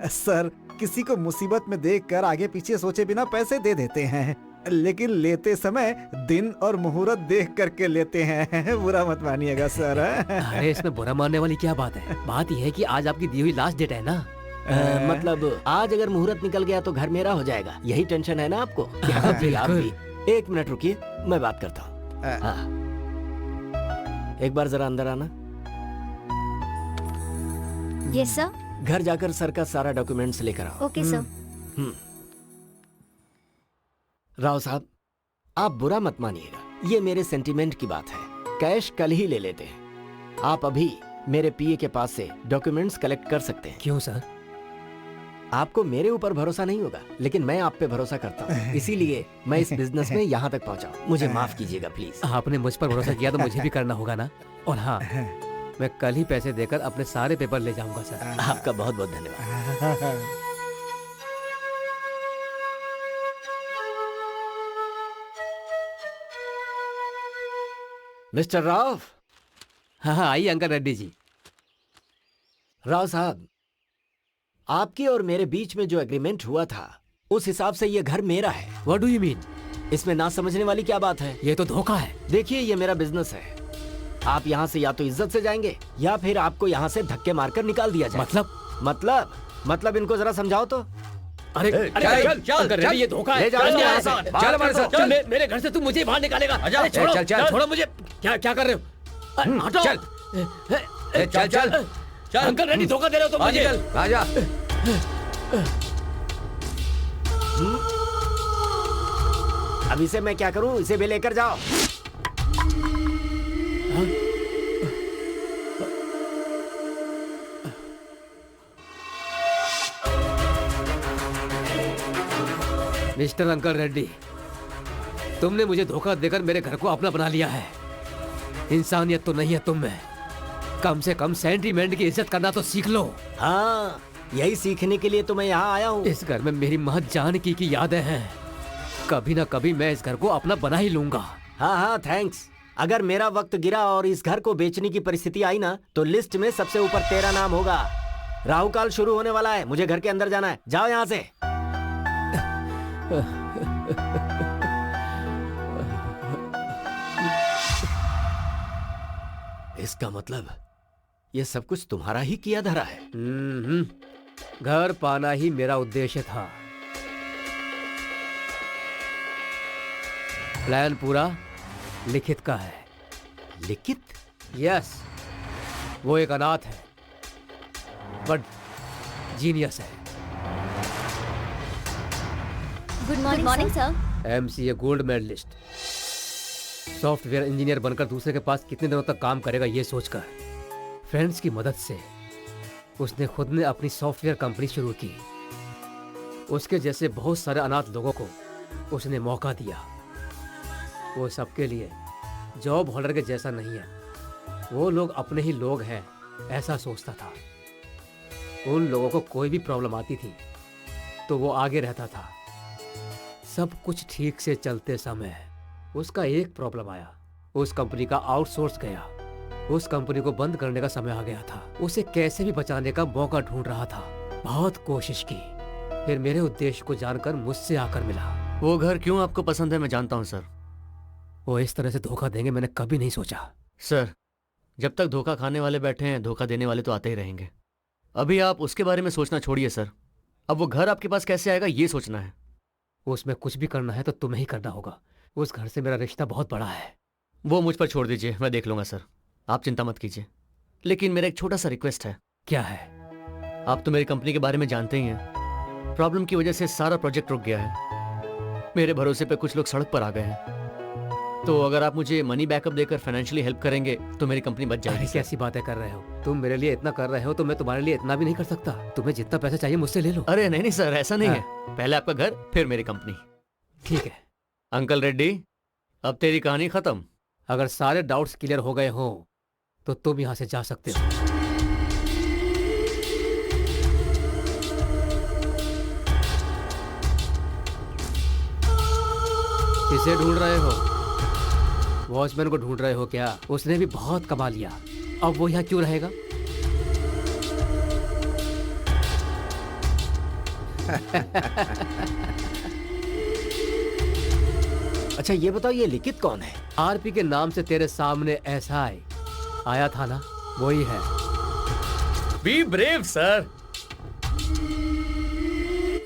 सर किसी को मुसीबत में देखकर आगे पीछे सोचे बिना पैसे दे देते हैं, लेकिन लेते समय दिन और मुहूर्त देख करके लेते हैं। बुरा मत मानिएगा सर। अरे इसमें बुरा मानने वाली क्या बात है? बात यह है कि आज आपकी दी हुई लास्ट डेट है ना। मतलब आज अगर मुहूर्त निकल गया तो घर मेरा हो जाएगा, यही टेंशन है ना आपको? आप भी। एक मिनट रुकिए, मैं बात करता हूँ। हाँ। एक बार जरा अंदर आना। Yes sir. घर जाकर सर का सारा डॉक्यूमेंट्स लेकर आओ। Okay sir. राव साहब, आप बुरा मत मानिएगा, ये मेरे सेंटीमेंट की बात है। कैश कल ही ले लेते हैं। आप अभी मेरे पीए के पास से डॉक्यूमेंट्स कलेक्ट कर सकते हैं। क्यों सर? आपको मेरे ऊपर भरोसा नहीं होगा, लेकिन मैं आप पे भरोसा करता हूँ, इसीलिए मैं इस बिजनेस में यहाँ तक पहुँचा। मुझे माफ कीजिएगा प्लीज। आपने मुझ पर भरोसा किया तो मुझे भी करना होगा ना। और हाँ, मैं कल ही पैसे देकर अपने सारे पेपर ले जाऊंगा सर। आपका बहुत बहुत धन्यवाद। मिस्टर राव। हाँ आइए अंकल रेड्डी जी। राव साहब, आपके और मेरे बीच में जो एग्रीमेंट हुआ था उस हिसाब से ये घर मेरा है। What do you mean? इसमें ना समझने वाली क्या बात है? ये तो धोखा है। देखिए ये मेरा बिजनेस है। आप यहाँ से या तो इज्जत से जाएंगे या फिर आपको यहाँ से धक्के मारकर निकाल दिया जाए। मतलब इनको जरा समझाओ तो। अरे चल अंकल रेड्डी, ये धोखा है। चल हमारे साथ। चल मेरे घर से तू मुझे बाहर निकालेगा। अरे छोड़ो छोड़ो मुझे। क्या कर रहे हो? हटो। चल अंकल रेड्डी, धोखा दे रहे हो तुम मुझे। आजा। अब इसे मैं क्या करूं? इसे भी लेकर जाओ। मिस्टर अंकल रेड्डी, तुमने मुझे धोखा देकर मेरे घर को अपना बना लिया है। इंसानियत तो नहीं है तुम में। कम से कम सेंटीमेंट की इज्जत करना तो सीख लो। हाँ, यही सीखने के लिए तो मैं यहाँ आया हूँ। इस घर में मेरी माँ जानकी की यादें हैं। कभी ना कभी मैं इस घर को अपना बना ही लूंगा। हाँ थैंक्स। अगर मेरा वक्त गिरा और इस घर को बेचने की परिस्थिति आई ना, तो लिस्ट में सबसे ऊपर तेरा नाम होगा। राहु काल शुरू होने वाला है, मुझे घर के अंदर जाना है। जाओ यहाँ से। इसका मतलब ये सब कुछ तुम्हारा ही किया धरा है। घर पाना ही मेरा उद्देश्य था। प्लान पूरा लिखित का है। लिखित? यस, वो एक अनाथ है बट जीनियस है। Good morning sir. MCA gold medalist. Software engineer बनकर दूसरे के पास कितने दिनों तक काम करेगा ये सोचकर फ्रेंड्स की मदद से उसने खुद ने अपनी सॉफ्टवेयर कंपनी शुरू की। उसके जैसे बहुत सारे अनाथ लोगों को उसने मौका दिया। वो सबके लिए जॉब होल्डर के जैसा नहीं है, वो लोग अपने ही लोग हैं ऐसा सोचता था। उन लोगों को कोई भी प्रॉब्लम आती थी तो वो आगे रहता था। सब कुछ ठीक से चलते समय उसका एक प्रॉब्लम आया। उस कंपनी का आउटसोर्स गया। उस कंपनी को बंद करने का समय आ गया था। उसे कैसे भी बचाने का मौका ढूंढ रहा था। बहुत कोशिश की, फिर मेरे उद्देश्य को जानकर मुझसे आकर मिला। वो घर क्यों आपको पसंद है मैं जानता हूँ सर। वो इस तरह से धोखा देंगे मैंने कभी नहीं सोचा। सर, जब तक धोखा खाने वाले बैठे हैं धोखा देने वाले तो आते ही रहेंगे। अभी आप उसके बारे में सोचना छोड़िए सर। अब वो घर आपके पास कैसे आएगा ये सोचना है। उसमें कुछ भी करना है तो तुम्हें ही करना होगा। उस घर से मेरा रिश्ता बहुत बड़ा है। वो मुझ पर छोड़ दीजिए, मैं देख लूंगा सर। आप चिंता मत कीजिए। लेकिन मेरा एक छोटा सा रिक्वेस्ट है। क्या है? आप तो मेरी कंपनी के बारे में जानते ही हैं। प्रॉब्लम की वजह से सारा प्रोजेक्ट रुक गया है। मेरे भरोसे पे कुछ लोग सड़क पर आ गए हैं। तो अगर आप मुझे मनी बैकअप देकर फाइनेंशियली हेल्प करेंगे तो मेरी कंपनी बच जाएगी। कैसी बातें कर रहे हो तुम? मेरे लिए इतना कर रहे हो तो मैं तुम्हारे लिए इतना भी नहीं कर सकता। तुम्हें जितना पैसा चाहिए मुझसे ले लो। अरे नहीं सर, ऐसा नहीं है। पहले आपका घर फिर मेरी कंपनी। ठीक है अंकल रेड्डी, अब तेरी कहानी खत्म। अगर सारे डाउट्स क्लियर हो गए हो तो तुम यहाँ से जा सकते हो। किसे ढूंढ रहे हो? वॉचमैन को ढूंढ रहे हो क्या? उसने भी बहुत कमा लिया, अब वो यहाँ क्यों रहेगा? अच्छा ये बताओ, ये लिखित कौन है? आरपी के नाम से तेरे सामने एसआई आया था ना, वही है। Be brave sir.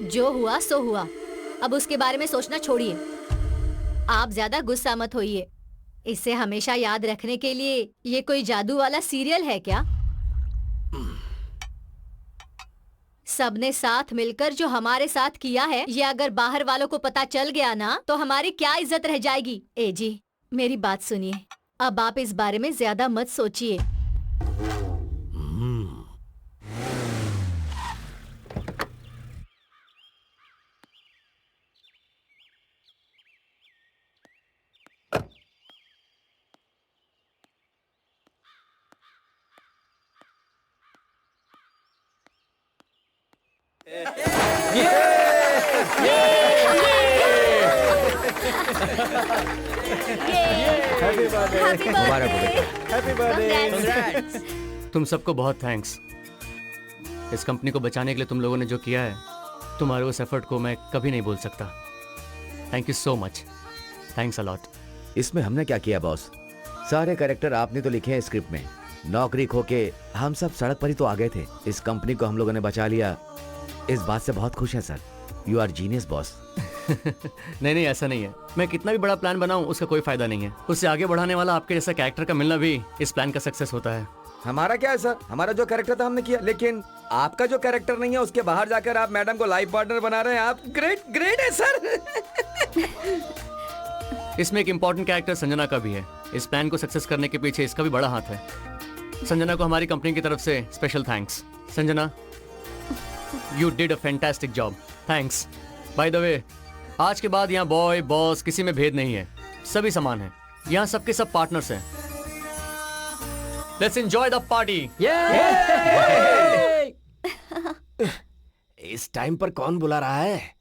जो हुआ सो हुआ, अब उसके बारे में सोचना छोड़िए। आप ज्यादा गुस्सा मत होइए। इसे हमेशा याद रखने के लिए ये कोई जादू वाला सीरियल है क्या? सबने साथ मिलकर जो हमारे साथ किया है, ये अगर बाहर वालों को पता चल गया ना, तो हमारी क्या इज्जत रह जाएगी। ए जी, मेरी बात सुनिए, अब आप इस बारे में ज्यादा मत सोचिए। मुबारक हो बेटा। Happy birthday. तुम सबको बहुत थैंक्स। इस कंपनी को बचाने के लिए तुम लोगों ने जो किया है, तुम्हारे उस एफर्ट को मैं कभी नहीं भूल सकता। Thank you so much. Thanks a lot. इसमें हमने क्या किया बॉस? सारे कैरेक्टर आपने तो लिखे हैं स्क्रिप्ट में। नौकरी खो के हम सब सड़क पर ही तो आ गए थे। इस कंपनी को हम लोगों ने बचा लिया, इस बात से बहुत खुश है sir. You are genius boss. नहीं ऐसा नहीं है। मैं कितना भी बड़ा प्लान बनाऊं, उसका कोई फायदा नहीं है। उससे आगे बढ़ाने वाला आपके जैसा कैरेक्टर का मिलना भी इस प्लान का सक्सेस होता है। हमारा क्या है सर, हमारा जो कैरेक्टर था हमने किया, लेकिन आपका जो कैरेक्टर नहीं है उसके बाहर जाकर आप मैडम को लाइफ पार्टनर बना रहे हैं। आप ग्रेट है सर। इसमें एक इम्पोर्टेंट कैरेक्टर संजना का भी है। इस प्लान को सक्सेस करने के पीछे इसका भी बड़ा हाथ है। संजना को हमारी कंपनी की तरफ से special thanks. Sanjana, you did a fantastic job. Thanks. By the way, आज के बाद यहाँ बॉय बॉस किसी में भेद नहीं है, सभी समान हैं। यहाँ सबके सब पार्टनर्स हैं। Let's enjoy the party. इस टाइम पर कौन बुला रहा है?